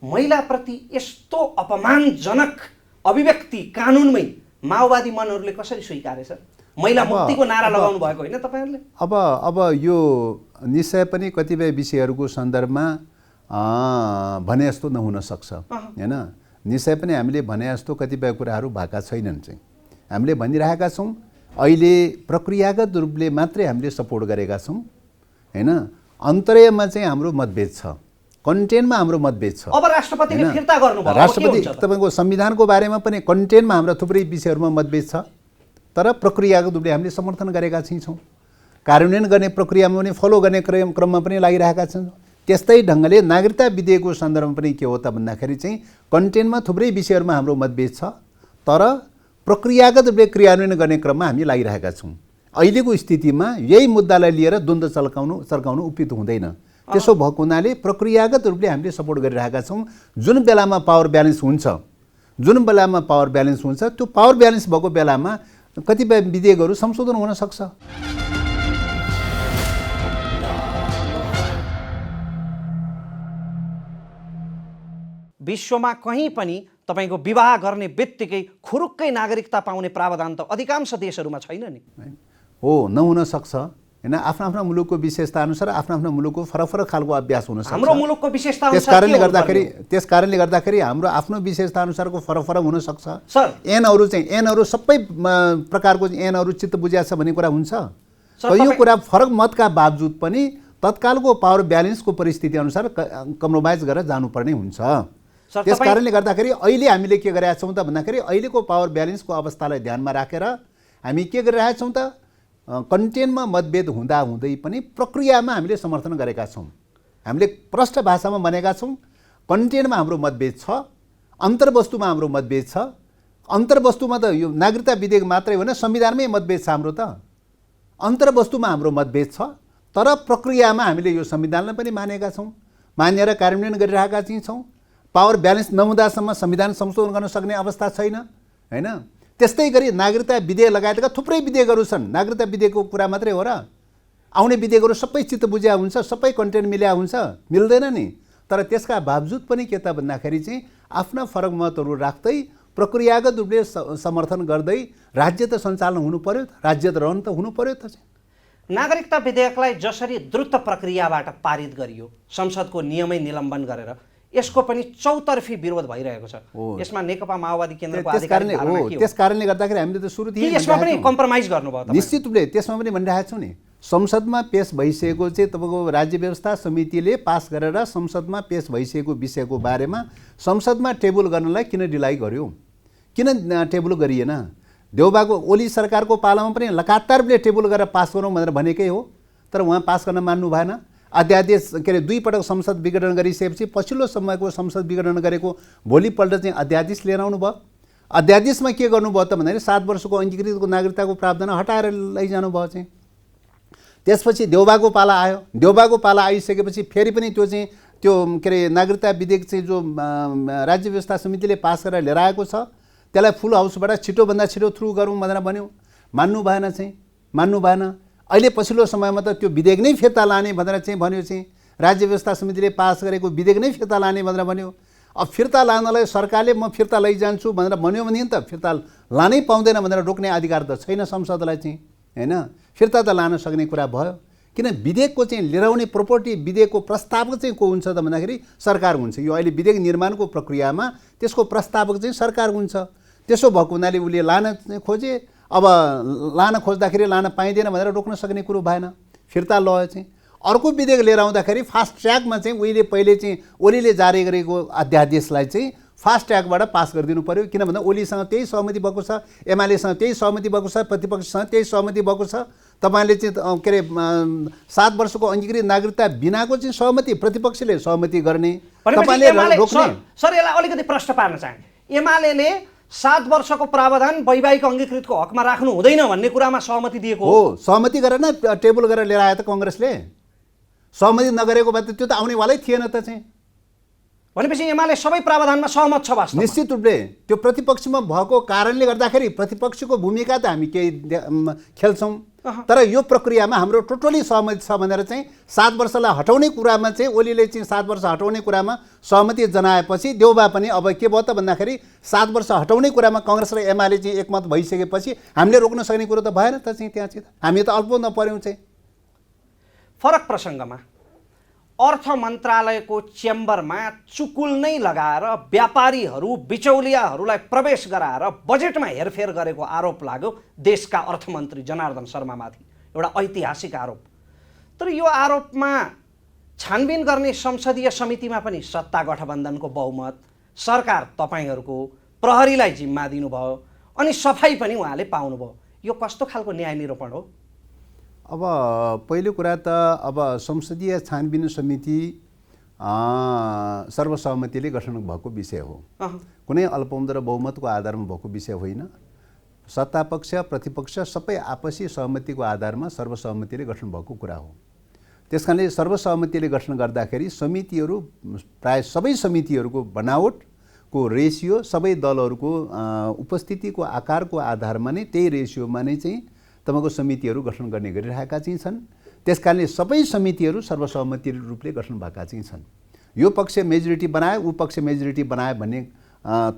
महिलाप्रति यस्तो अपमानजनक अभिव्यक्ति कानुनमै माओवादी मनहरूले कसरी स्वीकारे सर? महिला मुक्तिको नारा लगाउनु भएको होइन तपाईँहरूले? अब यो निश्चय पनि कतिपय विषयहरूको सन्दर्भमा भने जस्तो नहुन सक्छ हैन। निश्चय पनि हामीले भने जस्तो कतिपय कुराहरू भएका छैनन् चाहिँ। हामीले भनिरहेका छौँ अहिले प्रक्रियागत रूपले मात्रै हामीले सपोर्ट गरेका छौँ हैन। अन्तर्यमा चाहिँ हाम्रो मतभेद छ, कन्टेन्टमा हाम्रो मतभेद छ। अब राष्ट्रपतिले फिर्ता गर्नुभयो, राष्ट्रपति तपाईँको संविधानको बारेमा पनि कन्टेन्टमा हाम्रो थुप्रै विषयहरूमा मतभेद छ, तर प्रक्रियागत रूपले हामीले समर्थन गरेका छौँ। कार्यान्वयन गर्ने प्रक्रियामा पनि फलो गर्ने क्रममा पनि लागिरहेका छौँ। त्यस्तै ढङ्गले नागरिकता विधेयकको सन्दर्भमा पनि के हो त भन्दाखेरि चाहिँ कन्टेन्टमा थुप्रै विषयहरूमा हाम्रो मतभेद छ, तर प्रक्रियागत रूपले क्रियान्वयन गर्ने क्रममा हामी लागिरहेका छौँ। अहिलेको स्थितिमा यही मुद्दालाई लिएर द्वन्द्व चर्काउनु उचित हुँदैन। त्यसो भएको हुनाले प्रक्रियागत रूपले हामीले सपोर्ट गरिरहेका छौँ। जुन बेलामा पावर ब्यालेन्स हुन्छ, त्यो पावर ब्यालेन्स भएको बेलामा कतिपय विधेयकहरू संशोधन हुन सक्छ। विश्वमा कहीँ पनि तपाईँको विवाह गर्ने बित्तिकै खुरुक्कै नागरिकता पाउने प्रावधान त अधिकांश देशहरूमा छैन नि। हो, नहुन सक्छ हैन। आफ्नो मुलुकको विशेषता अनुसार आफ्नो मुलुकको फरक खालको अभ्यास हुन सक्छ। हाम्रो मुलुकको विशेषता त्यस कारणले गर्दाखेरि हाम्रो आफ्नो विशेषता अनुसारको फरक हुन सक्छ। सर, एनहरू सबै प्रकारको एनहरू चित्त बुझ्या छ भन्ने कुरा हुन्छ। यो कुरा फरक मतका बावजुद पनि तत्कालको पावर ब्यालेन्सको परिस्थिति अनुसार कम्प्रोमाइज गरेर जानुपर्ने हुन्छ। त्यस कारणले गर्दाखेरि अहिले हामीले के गरेका छौँ त भन्दाखेरि अहिलेको पावर ब्यालेन्सको अवस्थालाई ध्यानमा राखेर हामी के गरिरहेका छौँ त कन्टेन्टमा मतभेद हुँदै पनि प्रक्रियामा हामीले समर्थन गरेका छौँ। हामीले प्रष्ट भाषामा भनेका छौँ कन्टेन्टमा हाम्रो मतभेद छ, अन्तर्वस्तुमा हाम्रो मतभेद छ। अन्तर्वस्तुमा त यो नागरिकता विधेयक मात्रै होइन, संविधानमै मतभेद छ हाम्रो त। अन्तर्वस्तुमा हाम्रो मतभेद छ, तर प्रक्रियामा हामीले यो संविधानलाई पनि मानेका छौँ, मानेर कार्यान्वयन गरिरहेका चाहिँ छौँ। पावर ब्यालेन्स नहुँदासम्म संविधान संशोधन गर्न सक्ने अवस्था छैन हैन। त्यस्तै गरी नागरिकता विधेयक लगायतका थुप्रै विधेयकहरू छन्। नागरिकता विधेयकको कुरा मात्रै हो र? आउने विधेयकहरू सबै चित्त बुझ्या हुन्छ, सबै कन्टेन्ट मिल्या हुन्छ? मिल्दैन नि। तर त्यसका बावजुद पनि के त भन्दाखेरि चाहिँ आफ्ना फरक मतहरू राख्दै प्रक्रियागत रूपले समर्थन गर्दै राज्य त सञ्चालन हुनु पर्यो, राज्य त रहन त हुनु पर्यो त चाहिँ। नागरिकता विधेयकलाई जसरी द्रुत प्रक्रियाबाट पारित गरियो, संसदको नियमै निलम्बन गरेर, यसको पनि चौतर्फी विरोध भइरहेको छ। यसमा नेकपा माओवादी केन्द्रको आधिकारिक धारणा के हो? त्यस कारणले गर्दाखेरि हामीले त सुरुदेखि यसमा पनि कम्प्रोमाइज गर्नुभयो तपाईँ? निश्चित रूपले त्यसमा पनि भनिरहेको छौँ नि। संसदमा पेश भइसकेको चाहिँ तपाईँको राज्य व्यवस्था समितिले पास गरेर संसदमा पेश भइसकेको विषयको बारेमा संसदमा टेबल गर्नलाई किन ढिलाइ गर्यो, किन टेबल गरिएन? देउबाको ओली सरकारको पालामा पनि लगातार रूपले टेबल गरेर पास गरौँ भनेर भनेकै हो, तर उहाँ पास गर्न मान्नु भएन। अध्यादेश के अरे 2 पटक संसद विघटन गरिसकेपछि पछिल्लो समयको संसद विघटन गरेको भोलिपल्ट चाहिँ अध्यादेश लिएर आउनु भयो। अध्यादेशमा के गर्नुभयो त भन्दाखेरि 7 वर्षको अङ्गीकृत नागरिकताको प्रावधान हटाएर लैजानु भयो चाहिँ। त्यसपछि देउबाको पाला आयो। देउबाको पाला आइसकेपछि फेरि पनि त्यो चाहिँ त्यो के अरे नागरिकता विधेयक चाहिँ जो राज्य व्यवस्था समितिले पास गरेर लिएर आएको छ त्यसलाई फुल हाउसबाट छिटोभन्दा छिटो थ्रु गरौँ भनेर भन्यो, मान्नु भएन चाहिँ, मान्नु भएन। अहिले पछिल्लो समयमा त त्यो विधेयक नै फिर्ता लाने भनेर चाहिँ भन्यो चाहिँ, राज्य व्यवस्था समितिले पास गरेको विधेयक नै फिर्ता लाने भनेर भन्यो। अब फिर्ता लानलाई सरकारले म फिर्ता लैजान्छु भनेर भन्यो भने त फिर्ता लानै पाउँदैन भनेर रोक्ने अधिकार त छैन संसदलाई चाहिँ, हैन? फिर्ता त लान सक्ने कुरा भयो। किन विधेयकको चाहिँ लिएर आउने प्रपर्टी विधेयकको प्रस्तावक चाहिँ को हुन्छ त भन्दाखेरि सरकार हुन्छ। यो अहिले विधेयक निर्माणको प्रक्रियामा त्यसको प्रस्तावक चाहिँ सरकार हुन्छ। त्यसो भएको हुनाले उसले लान खोजे, अब लान खोज्दाखेरि लान पाइँदैन भनेर रोक्न सक्ने कुरो भएन, फिर्ता लयो चाहिँ। अर्को विधेयक लिएर आउँदाखेरि फास्ट ट्र्याकमा चाहिँ उहिले पहिले चाहिँ ओलीले जारी गरेको अध्यादेशलाई चाहिँ फास्ट ट्र्याकबाट पास गरिदिनु पर्यो। किन भन्दा ओलीसँग त्यही सहमति भएको छ, एमालेसँग त्यही सहमति भएको छ, प्रतिपक्षसँग त्यही सहमति भएको छ। तपाईँले चाहिँ के अरे 7 वर्षको अङ्गीकृत नागरिकता बिनाको चाहिँ सहमति प्रतिपक्षले सहमति गर्ने, तपाईँले रोक्ने। सर यसलाई अलिकति प्रश्न पार्न चाहे, एमाले 7 वर्षको प्रावधान वैवाहिक अङ्गीकृतको हकमा राख्नु हुँदैन भन्ने कुरामा सहमति दिएको हो। सहमति गरेर न टेबल गरेर लिएर आयो त काङ्ग्रेसले। सहमति नगरेको भए त त्यो त आउनेवालै थिएन त चाहिँ। भनेपछि एमाले सबै प्रावधानमा सहमत छ वास्तवमा? निश्चित रूपले त्यो प्रतिपक्षमा भएको कारणले गर्दाखेरि प्रतिपक्षको भूमिका त हामी केही खेल्छौँ, तर यो प्रक्रियामा हाम्रो टोटली सहमति छ भनेर चाहिँ 7 वर्षलाई हटाउने कुरामा चाहिँ ओलीले चाहिँ 7 वर्ष हटाउने कुरामा सहमति जनाएपछि देउबा पनि अब के भयो त भन्दाखेरि 7 वर्ष हटाउने कुरामा काङ्ग्रेस र एमाले चाहिँ एकमत भइसकेपछि हामीले रोक्न सक्ने कुरो त भएन त चाहिँ। त्यहाँ चाहिँ हामी त अल्प नपर्यौँ चाहिँ। फरक प्रसङ्गमा अर्थ मन्त्रालयको चेम्बरमा चुकुल नै लगाएर व्यापारीहरू बिचौलियाहरूलाई प्रवेश गराएर बजेटमा हेरफेर गरेको आरोप लाग्यो देशका अर्थमन्त्री जनार्दन शर्मामाथि, एउटा ऐतिहासिक आरोप। तर यो आरोपमा छानबिन गर्ने संसदीय समितिमा पनि सत्ता गठबन्धनको बहुमत, सरकार तपाईँहरूको, प्रहरीलाई जिम्मा दिनुभयो अनि सफाई पनि उहाँले पाउनुभयो। यो कस्तो खालको न्याय निरूपण हो? अब पहिलो कुरा त अब संसदीय छानबिन समिति सर्वसहमतिले गठन भएको विषय हो, कुनै अल्पमत र बहुमतको आधारमा भएको विषय होइन। सत्तापक्ष प्रतिपक्ष सबै आपसी सहमतिको आधारमा सर्वसहमतिले गठन भएको कुरा हो। त्यसकारणले सर्वसहमतिले गठन गर्दाखेरि समितिहरू प्राय सबै समितिहरूको बनावटको रेसियो सबै दलहरूको उपस्थितिको आकारको आधारमा नै त्यही रेसियोमा नै चाहिँ तपाईँको समितिहरू गठन गर्ने गरिरहेका चाहिँ छन्। त्यसकारणले सबै समितिहरू सर्वसहमति रूपले गठन भएका चाहिँ छन्। यो पक्ष मेजोरिटी बनायो ऊ पक्ष मेजोरिटी बनायो भन्ने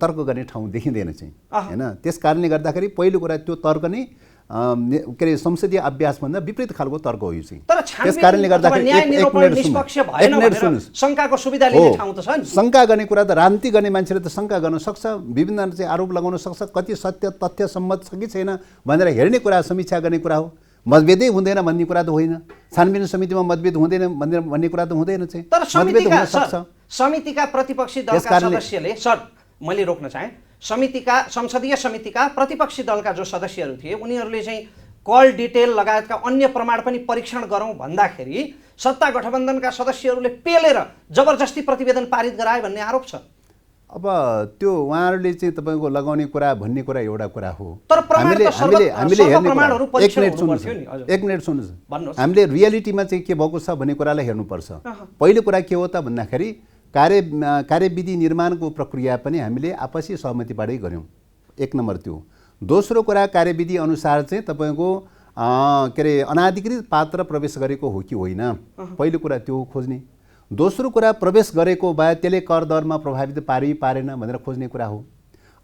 तर्क गर्ने ठाउँ देखिँदैन चाहिँ, हैन? त्यस कारणले गर्दाखेरि पहिलो कुरा त्यो तर्क नै के अरे संसदीय अभ्यासभन्दा विपरीत खालको तर्क हो यो चाहिँ। त्यस कारणले गर्दाखेरि शङ्का गर्ने कुरा त राजनीति गर्ने मान्छेले त शङ्का गर्न सक्छ, विभिन्न चाहिँ आरोप लगाउन सक्छ, कति सत्य तथ्य सम्मत छ कि छैन भनेर हेर्ने कुरा, समीक्षा गर्ने कुरा हो। मतभेदै हुँदैन भन्ने कुरा त होइन, छानबिन समितिमा मतभेद हुँदैन भन्ने कुरा त हुँदैन चाहिँ। तर समितिका प्रतिपक्षी दलका सदस्यले, सर मैले रोक्न चाहेँ, संसदीय समितिका प्रतिपक्षी दलका जो सदस्यहरू थिए उनीहरूले चाहिँ कल डिटेल लगायतका अन्य प्रमाण पनि परीक्षण गरौँ भन्दाखेरि सत्ता गठबन्धनका सदस्यहरूले पेलेर जबरजस्ती प्रतिवेदन पारित गराए भन्ने आरोप छ। अब त्यो उहाँहरूले चाहिँ तपाईँको लगाउने कुरा भन्ने कुरा एउटा कुरा हो, तर एक मिनट सुन्नुहोस्, हामीले रियालिटीमा चाहिँ के भएको छ भन्ने कुरालाई हेर्नुपर्छ। पहिलो कुरा के हो त भन्दाखेरि कार्यविधि निर्माणको प्रक्रिया पनि हामीले आपसी सहमतिबाटै गऱ्यौँ, एक नम्बर त्यो। दोस्रो कुरा कार्यविधि अनुसार चाहिँ तपाईँको के अरे अनाधिकृत पात्र प्रवेश गरेको हो कि होइन, पहिलो कुरा त्यो खोज्ने। दोस्रो कुरा प्रवेश गरेको भए त्यसले कर दरमा प्रभावित पारेन भनेर खोज्ने कुरा हो।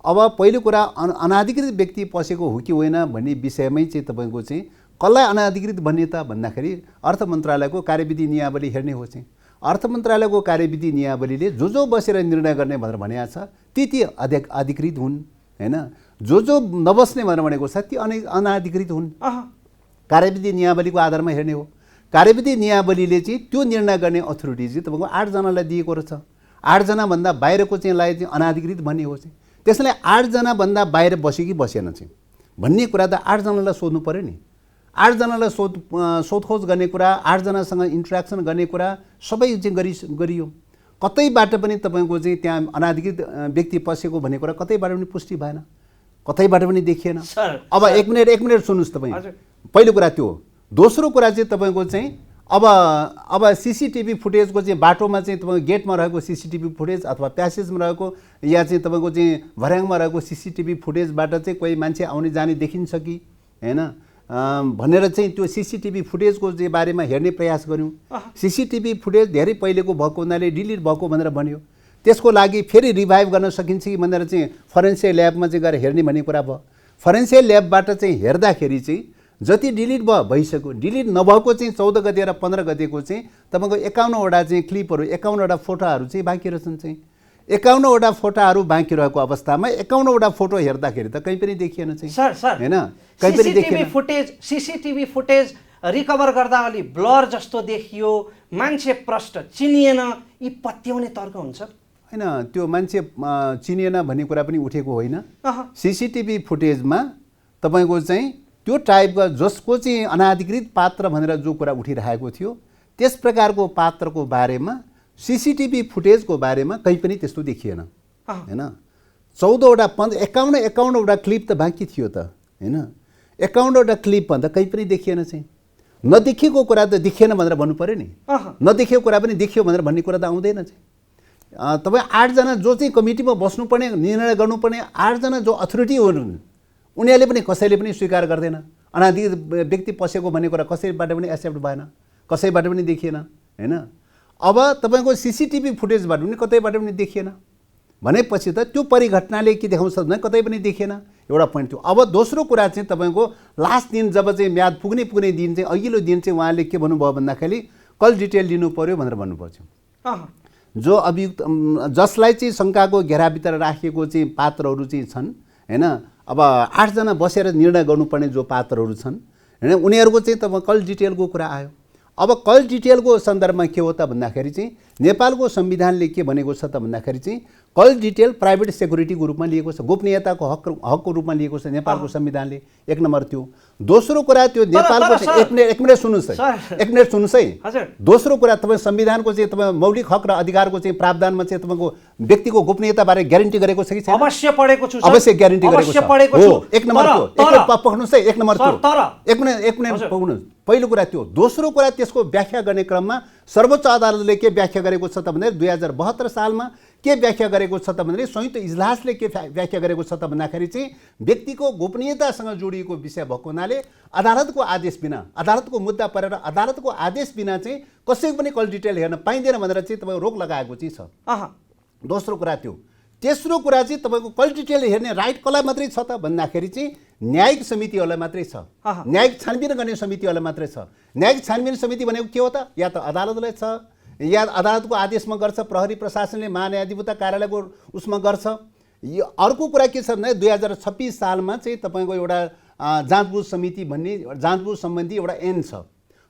अब पहिलो कुरा अनाधिकृत व्यक्ति पसेको हो कि होइन भन्ने विषयमै चाहिँ तपाईँको चाहिँ कसलाई अनाधिकृत भन्ने त भन्दाखेरि अर्थ मन्त्रालयको कार्यविधि नियावली हेर्ने हो चाहिँ। अर्थ मन्त्रालयको कार्यविधि नियावलीले जो बसेर निर्णय गर्ने भनेर भनेको छ ती अधिकृत हुन् हैन, जो नबस्ने भनेर भनेको छ ती अनाधिकृत हुन्। कार्यविधि नियावलीको आधारमा हेर्ने हो। कार्यविधि नियावलीले चाहिँ त्यो निर्णय गर्ने अथोरिटी चाहिँ तपाईँको 8 जनालाई दिएको रहेछ। 8 जनाभन्दा बाहिरको चाहिँ लाई चाहिँ अनाधिकृत भन्ने हो चाहिँ। त्यसैले 8 जनाभन्दा बाहिर बस्यो कि बसेन चाहिँ भन्ने कुरा त 8 जनालाई सोध्नु पर्यो नि। 8 जनालाई सोधखोज गर्ने कुरा, 8 जनासँग इन्ट्रेक्सन गर्ने कुरा सबै चाहिँ गरियो। कतैबाट पनि तपाईँको चाहिँ त्यहाँ अनाधिकृत व्यक्ति पसेको भन्ने कुरा कतैबाट पनि पुष्टि भएन, कतैबाट पनि देखिएन। अब एक मिनट सुन्नुहोस् तपाईँ। पहिलो कुरा त्यो। दोस्रो कुरा चाहिँ तपाईँको चाहिँ अब सीसीटीभी फुटेजको चाहिँ बाटोमा चाहिँ तपाईँको गेटमा रहेको सीसीटीभी फुटेज अथवा प्यासेजमा रहेको या चाहिँ तपाईँको चाहिँ भर्याङमा रहेको सीसीटीभी फुटेजबाट चाहिँ कोही मान्छे आउने जाने देखिन्छ कि हैन भनेर चाहिँ त्यो सीसीटीभी फुटेजको चाहिँ बारेमा हेर्ने प्रयास गऱ्यौँ। सीसीटीभी फुटेज धेरै पहिलेको भएको हुनाले डिलिट भएको भनेर भन्यो। त्यसको लागि फेरि रिभाइभ गर्न सकिन्छ कि भनेर चाहिँ फरेन्सिक ल्याबमा चाहिँ गएर हेर्ने भन्ने कुरा भयो। फरेन्सिक ल्याबबाट चाहिँ हेर्दाखेरि चाहिँ जति डिलिट भइसक्यो, डिलिट नभएको चाहिँ 14 गते र 15 गतेको चाहिँ तपाईँको 51वटा चाहिँ क्लिपहरू, 51वटा फोटोहरू चाहिँ बाँकी रहेछन् चाहिँ। 51वटा फोटोहरू बाँकी रहेको अवस्थामा 51वटा फोटो हेर्दाखेरि त कहीँ पनि देखिएन चाहिँ हैन, कहीँ पनि देखिएन। सीसीटीभी फुटेज रिकभर गर्दा अलि ब्लर जस्तो देखियो, मान्छे प्रष्ट चिनिएन, यी पत्याउने तर्क हुन्छ हैन। त्यो मान्छे चिनिएन भन्ने कुरा पनि उठेको होइन। सीसीटीभी फुटेजमा तपाईँको चाहिँ त्यो टाइपका जसको चाहिँ अनाधिकृत पात्र भनेर जो कुरा उठिरहेको थियो त्यस प्रकारको पात्रको बारेमा सीसीटीभी फुटेजको बारेमा कहीँ पनि त्यस्तो देखिएन हैन। 14वटा 51वटा क्लिप त बाँकी थियो त हैन। 51वटा क्लिपभन्दा कहीँ पनि देखिएन चाहिँ। नदेखिएको कुरा त देखिएन भनेर भन्नु पर्यो नि। नदेखेको कुरा पनि देखियो भनेर भन्ने कुरा त आउँदैन चाहिँ। तपाईँ 8 जना जो चाहिँ कमिटीमा बस्नुपर्ने, निर्णय गर्नुपर्ने 8 जना जो अथोरिटी हुन् उनीहरूले पनि कसैले पनि स्वीकार गर्दैन। अनाधिकृत व्यक्ति पसेको भन्ने कुरा कसैबाट पनि एक्सेप्ट भएन, कसैबाट पनि देखिएन हैन। अब तपाईँको सीसीटीभी फुटेजबाट पनि कतैबाट पनि देखिएन भनेपछि त त्यो परिघटनाले के देखाउँछ भने कतै पनि देखिएन। एउटा पोइन्ट थियो। अब दोस्रो कुरा चाहिँ तपाईँको लास्ट दिन जब चाहिँ म्याद पुग्ने दिन चाहिँ अघिल्लो दिन चाहिँ उहाँले के भन्नुभयो भन्दाखेरि कल डिटेल लिनु पर्यो भनेर भन्नुपर्छ। जो अभियुक्त जसलाई चाहिँ शङ्काको घेराभित्र राखिएको चाहिँ पात्रहरू चाहिँ छन् हैन। अब 8 जना बसेर निर्णय गर्नुपर्ने जो पात्रहरू छन् हैन, उनीहरूको चाहिँ तपाईँ कल डिटेलको कुरा आयो। अब कल डिटेलको सन्दर्भमा के हो त भन्दाखेरि चाहिँ नेपालको संविधानले के भनेको छ त भन्दाखेरि चाहिँ कल डिटेल प्राइभेट सेक्युरिटीको रूपमा लिएको छ, गोपनीयताको हकको रूपमा लिएको छ नेपालको संविधानले। 1 नम्बर त्यो। दोस्रो कुरा त्यो नेपालको एक मिनट सुन्नुहोस् है। दोस्रो कुरा तपाईँ संविधानको चाहिँ तपाईँ मौलिक हक र अधिकारको चाहिँ प्रावधानमा चाहिँ तपाईँको व्यक्तिको गोपनीयताबारे ग्यारेन्टी गरेको छ कि छैन? अवश्य पढेको छु, अवश्य ग्यारेन्टी गरेको छ हो। 1 नम्बर त्यो पक्नुस् है। 1 नम्बर त्यो। एक मिनट पक्नुस्। पहिलो कुरा त्यो। दोस्रो कुरा त्यसको व्याख्या गर्ने क्रममा सर्वोच्च अदालतले के व्याख्या गरेको छ त भने 2072 सालमा के व्याख्या गरेको छ त भने संयुक्त इजलासले के व्याख्या गरेको छ त भन्दाखेरि चाहिँ व्यक्तिको गोपनीयतासँग जोडिएको विषय भएको हुनाले अदालतको आदेश बिना, अदालतको मुद्दा परेर अदालतको आदेश बिना चाहिँ कसैको पनि कल डिटेल हेर्न पाइँदैन भनेर चाहिँ तपाईँ रोक लगाएको चाहिँ छ। दोस्रो कुरा त्यो। तेस्रो कुरा चाहिँ तपाईँको कल डिटेल हेर्ने राइट कसलाई मात्रै छ त भन्दाखेरि चाहिँ न्यायिक समितिहरूलाई मात्रै छ। न्यायिक छानबिन गर्ने समितिहरूलाई मात्रै छ। न्यायिक छानबिन समिति भनेको के हो त? या त अदालतलाई छ या अदालतको आदेशमा गर्छ, प्रहरी प्रशासनले महान्यायाधिवक्ता कार्यालयको उसमा गर्छ। यो अर्को कुरा के छ भने 2026 सालमा चाहिँ तपाईँको एउटा जाँचबुझ समिति भन्ने जाँचबुझ सम्बन्धी एउटा ऐन छ।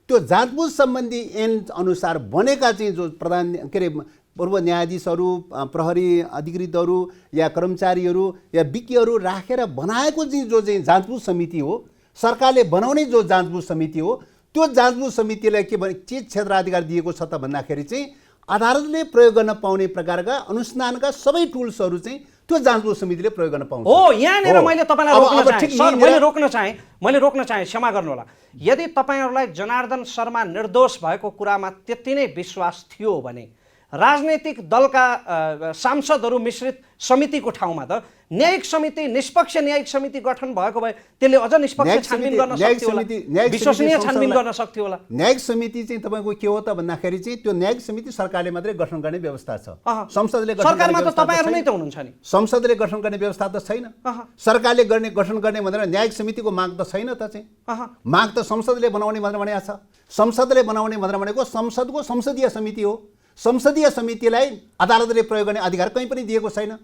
त्यो जाँचबुझ सम्बन्धी ऐन अनुसार बनेका चाहिँ जो प्रधान के अरे पूर्व न्यायाधीशहरू, प्रहरी अधिकृतहरू या कर्मचारीहरू या विज्ञहरू राखेर बनाएको चाहिँ जो चाहिँ जाँचबुझ समिति हो, सरकारले बनाउने जो जाँचबुझ समिति हो, त्यो जाँचबुझ समितिलाई के क्षेत्राधिकार दिएको छ त भन्दाखेरि चाहिँ अदालतले प्रयोग गर्न पाउने प्रकारका अनुसन्धानका सबै टुल्सहरू चाहिँ त्यो जाँचबुझ समितिले प्रयोग गर्न पाउँछ। हो, यहाँनिर मैले तपाईँलाई मैले रोक्न चाहे क्षमा गर्नुहोला। यदि तपाईँहरूलाई जनार्दन शर्मा निर्दोष भएको कुरामा त्यति नै विश्वास थियो भने राजनैतिक दलका सांसदहरू मिश्रित समितिको ठाउँमा त न्यायिक समिति, निष्पक्ष न्यायिक समिति गठन भएको भए त्यसले अझ निष्पक्ष छानबिन गर्न सक्थ्यो होला, विश्वसनीय छानबिन गर्न सक्थ्यो होला। न्यायिक समिति चाहिँ तपाईँको के हो त भन्दाखेरि चाहिँ त्यो न्यायिक समिति सरकारले मात्रै गठन गर्ने व्यवस्था छ। संसदले गठन सरकारमा त तपाईहरु नै त हुनुहुन्छ नि। संसदले गठन गर्ने व्यवस्था त छैन। सरकारले गठन गर्ने भनेर न्यायिक समितिको माग त छैन त चाहिँ। माग त संसदले बनाउने भनेर भनेको छ। संसदले बनाउने भनेर भनेको संसदको संसदीय समिति हो। संसदीय समितिलाई अदालतले प्रयोग गर्ने अधिकार कहीँ पनि दिएको छैन।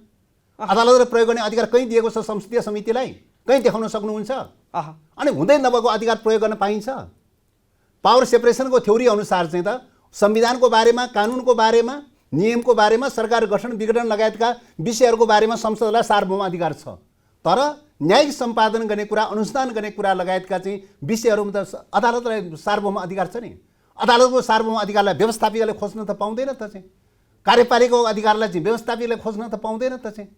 अदालतले प्रयोग गर्ने अधिकार कहीँ दिएको छ संसदीय समितिलाई? कहीँ देखाउन सक्नुहुन्छ? अनि हुँदै नभएको अधिकार प्रयोग गर्न पाइन्छ? पावर सेपरेसनको थ्योरी अनुसार चाहिँ त संविधानको बारेमा, कानुनको बारेमा, नियमको बारेमा, सरकार गठन विघटन लगायतका विषयहरूको बारेमा संसदलाई सार्वभौम अधिकार छ। तर न्यायिक सम्पादन गर्ने कुरा, अनुसन्धान गर्ने कुरा लगायतका चाहिँ विषयहरूमा त अदालतलाई सार्वभौम अधिकार छ नि। अदालतको सार्वभौम अधिकारलाई व्यवस्थापिकाले खोज्न त पाउँदैन त चाहिँ। कार्यपालिकाको अधिकारलाई चाहिँ व्यवस्थापिकाले खोज्न त पाउँदैन त चाहिँ।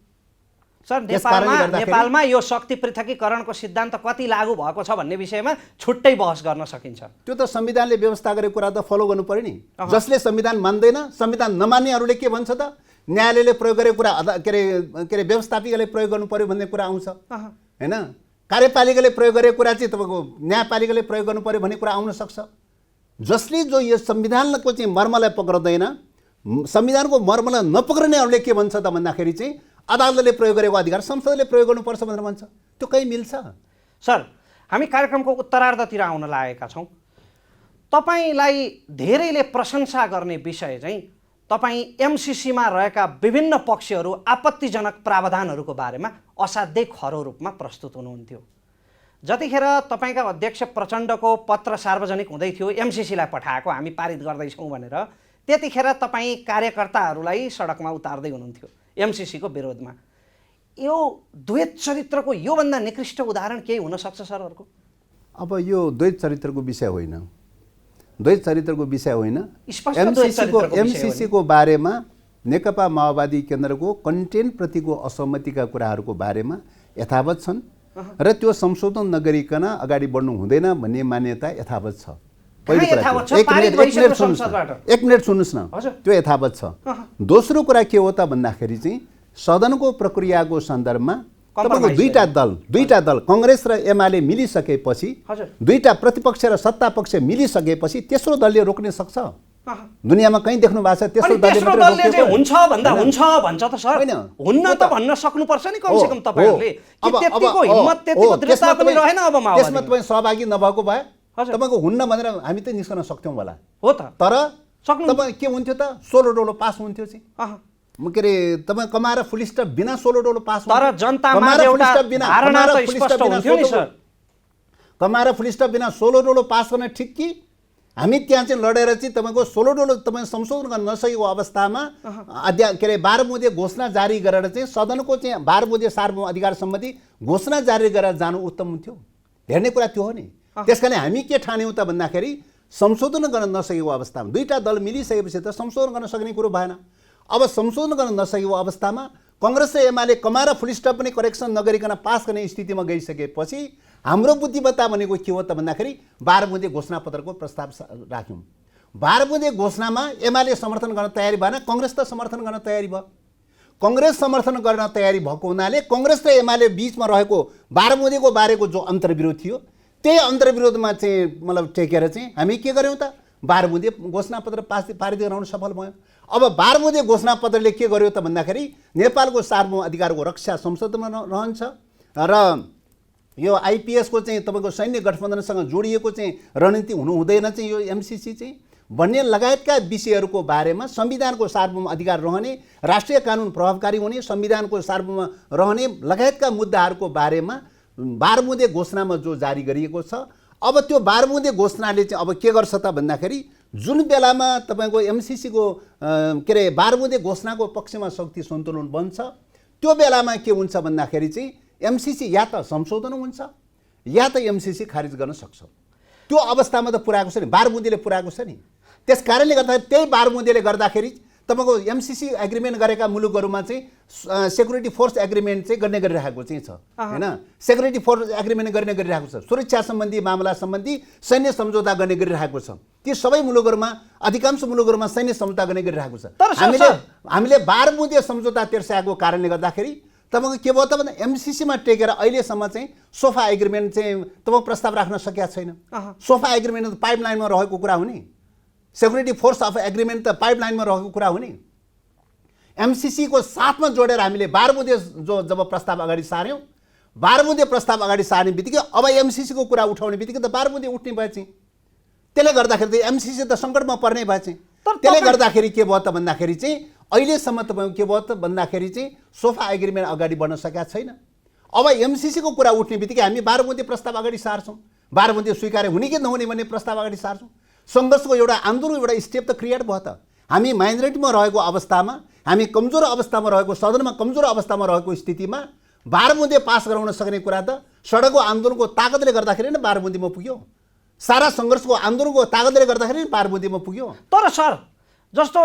सर, नेपालमा यो शक्ति पृथकीकरणको सिद्धान्त कति लागू भएको छ भन्ने विषयमा छुट्टै बहस गर्न सकिन्छ। त्यो त संविधानले व्यवस्था गरेको कुरा त फलो गर्नु पर्यो नि। जसले संविधान मान्दैन, संविधान नमान्नेहरूले के भन्छ त न्यायालयले प्रयोग गरेको कुरा के अरे व्यवस्थापिकाले प्रयोग गर्नु पर्यो भन्ने कुरा आउँछ हैन। कार्यपालिकाले प्रयोग गरेको कुरा चाहिँ तपाईँको न्यायपालिकाले प्रयोग गर्नु पर्यो भन्ने कुरा आउन सक्छ। जसले जो यो संविधानको चाहिँ मर्मलाई पक्रदैन, संविधानको मर्मलाई नपक्रनेहरूले के भन्छ त भन्दाखेरि चाहिँ अदालतले प्रयोग गरेको अधिकार संसदले प्रयोग गर्नुपर्छ भनेर भन्छ। त्यो कहीँ मिल्छ? सर, हामी कार्यक्रमको उत्तरार्धतिर आउन लागेका छौँ। तपाईँलाई धेरैले प्रशंसा गर्ने विषय चाहिँ तपाईँ एमसिसीमा रहेका विभिन्न पक्षहरू आपत्तिजनक प्रावधानहरूको बारेमा असाध्यै खरो रूपमा प्रस्तुत हुनुहुन्थ्यो। जतिखेर तपाईँका अध्यक्ष प्रचण्डको पत्र सार्वजनिक हुँदै थियो एमसिसीलाई पठाएको हामी पारित गर्दैछौँ भनेर, त्यतिखेर तपाईँ कार्यकर्ताहरूलाई सडकमा उतार्दै हुनुहुन्थ्यो एमसिसीको विरोधमा। यो द्वैत चरित्रको योभन्दा निकृष्ट उदाहरण केही हुनसक्छ सरहरूको? अब यो द्वैत चरित्रको विषय होइन, द्वैत चरित्रको विषय होइन। एमसिसीको बारेमा नेकपा माओवादी केन्द्रको कन्टेन्टप्रतिको असहमतिका कुराहरूको बारेमा यथावत छन् र त्यो संशोधन नगरिकन अगाडि बढ्नु हुँदैन भन्ने मान्यता यथावत छ। पहिलो कुरा एक मिनट सुन्नुहोस् न, त्यो यथावत छ। दोस्रो कुरा के हो त भन्दाखेरि चाहिँ सदनको प्रक्रियाको सन्दर्भमा तपाईँको दुईटा दल कांग्रेस र एमाले मिलिसकेपछि, दुईटा प्रतिपक्ष र सत्तापक्ष मिलिसकेपछि तेस्रो दलले रोक्न सक्छ? दुनियाँमा कहीँ देख्नु भएको छ तेस्रो दलले चाहिँ हुन्छ भन्दा हुन्छ भन्छ त सर? हुन्न त भन्न सक्नुपर्छ नि कम से कम तपाईहरुले। त्यतिको हिम्मत, त्यतिको दृढता पनि रहेन अब माओवादी। त्यसमा तपाईँ सहभागी नभएको भए तपाईको हुन्न भनेर हामी त निस्कन सक्थ्यौं होला। हो त, तर तपाईँ के हुन्थ्यो त 16 डोलो पास हुन्थ्यो चाहिँ। के अरे तपाईँ कमाएर फुल स्टप बिना 16 डोलो पास हुन्थ्यो। तर जनतामा एउटा धारणा त स्पष्ट हुन्थ्यो नि सर। कमाएर फुल स्टप बिना 16 डोलो पास गर्न ठिक कि हामी त्यहाँ चाहिँ लडेर चाहिँ तपाईँको 16 डोलो तपाईँ संशोधन गर्न नसकेको अवस्थामा के अरे 12 बुँदे घोषणा जारी गरेर चाहिँ सदनको चाहिँ 12 बुँदे सार्वभौम अधिकार सम्बन्धी घोषणा जारी गरेर जानु उत्तम हुन्थ्यो। हेर्ने कुरा त्यो हो नि। त्यसकारण हामी के ठान्यौँ त भन्दाखेरि संशोधन गर्न नसकेको अवस्थामा दुईटा दल मिलिसकेपछि त संशोधन गर्न सक्ने कुरो भएन। अब संशोधन गर्न नसकेको अवस्थामा कांग्रेस र एमाले कमाएर फुल स्टप पनि करेक्सन नगरिकन पास गर्ने स्थितिमा गइसकेपछि हाम्रो बुद्धिमत्ता भनेको के हो त भन्दाखेरि 12 बुँदे घोषणापत्रको प्रस्ताव राख्यौँ। 12 बुँदे घोषणामा एमाले समर्थन गर्न तयारी भएन, कांग्रेस त समर्थन गर्न तयारी भयो। कांग्रेस समर्थन गर्न तयारी भएको हुनाले कांग्रेस र एमाले बीचमा रहेको 12 बुँदेको बारेको जो अन्तर्विरोध थियो त्यही अन्तर्विरोधमा चाहिँ मतलब टेकेर चाहिँ हामी के गर्यौँ त 12 बुँदे घोषणापत्र पारित गराउन सफल भयौँ। अब 12 बुँदे घोषणापत्रले के गर्यो त भन्दाखेरि नेपालको सार्वभौम अधिकारको रक्षा संसदमा रहन्छ र यो आइपीएसको चाहिँ तपाईँको सैन्य गठबन्धनसँग जोडिएको चाहिँ रणनीति हुनु हुँदैन चाहिँ यो एमसिसी चाहिँ भन्ने लगायतका विषयहरूको बारेमा संविधानको सार्वभौम अधिकार रहने, राष्ट्रिय कानुन प्रभावकारी हुने, संविधानको सार्वभौम रहने लगायतका मुद्दाहरूको बारेमा 12 बुँदे घोषणामा जो जारी गरिएको छ। अब त्यो 12 बुँदे घोषणाले चाहिँ अब के गर्छ त भन्दाखेरि जुन बेलामा तपाईँको एमसिसीको के अरे 12 बुँदे घोषणाको पक्षमा शक्ति सन्तुलन बन्छ त्यो बेलामा के हुन्छ भन्दाखेरि चाहिँ एमसिसी या त संशोधन हुन्छ या त एमसिसी खारिज गर्न सक्छ। त्यो अवस्थामा त पुऱ्याएको छ नि, 12 बुँदेले पुऱ्याएको छ नि। त्यस कारणले गर्दाखेरि त्यही 12 बुँदेले गर्दाखेरि तपाईँको एमसिसी एग्रिमेन्ट गरेका मुलुकहरूमा चाहिँ सेक्युरिटी फोर्स एग्रिमेन्ट चाहिँ गर्ने गरिरहेको चाहिँ छ हैन। सेक्युरिटी फोर्स एग्रिमेन्ट गर्ने गरिरहेको छ, सुरक्षा सम्बन्धी मामला सम्बन्धी सैन्य सम्झौता गर्ने गरिरहेको छ। ती सबै मुलुकहरूमा अधिकांश मुलुकहरूमा सैन्य सम्झौता गर्ने गरिरहेको छ। हामीले 12 बुँदे सम्झौता तेर्स्याएको कारणले गर्दाखेरि तपाईँको के भयो त भन्दा एमसिसीमा टेकेर अहिलेसम्म चाहिँ सोफा एग्रिमेन्ट चाहिँ तपाईँ प्रस्ताव राख्न सकेका छैन। सोफा एग्रिमेन्ट त पाइपलाइनमा रहेको कुरा हो नि, सेक्युरिटी फोर्स अफ एग्रिमेन्ट त पाइपलाइनमा रहेको कुरा हो नि। एमसिसीको साथमा जोडेर हामीले 12 बुँदे जब प्रस्ताव अगाडि सार्यौँ, 12 बुँदे प्रस्ताव अगाडि सार्ने बित्तिकै अब एमसिसीको कुरा उठाउने बित्तिकै त 12 बुँदे उठ्ने भए चाहिँ त्यसले गर्दाखेरि त एमसिसी त सङ्कटमा पर्ने भए चाहिँ। त्यसले गर्दाखेरि के भयो त भन्दाखेरि चाहिँ अहिलेसम्म तपाईँको के भयो त भन्दाखेरि चाहिँ सोफा एग्रिमेन्ट अगाडि बढ्न सकेका छैन। अब एमसिसीको कुरा उठ्ने बित्तिकै हामी 12 बुँदे प्रस्ताव अगाडि सार्छौँ, 12 बुँदे स्वीकार्य हुने कि नहुने भन्ने प्रस्ताव अगाडि सार्छौँ। सङ्घर्षको एउटा आन्दोलन एउटा स्टेप त क्रिएट भयो त। हामी माइनोरिटीमा रहेको अवस्थामा, हामी कमजोर अवस्थामा रहेको, सदनमा कमजोर अवस्थामा रहेको स्थितिमा 12 बुँदे पास गराउन सक्ने कुरा त सडकको आन्दोलनको ताकतले गर्दाखेरि नै 12 बुँदेमा पुग्यो। सारा सङ्घर्षको आन्दोलनको ताकतले गर्दाखेरि नै 12 बुँदेमा पुग्यो। तर सर, जस्तो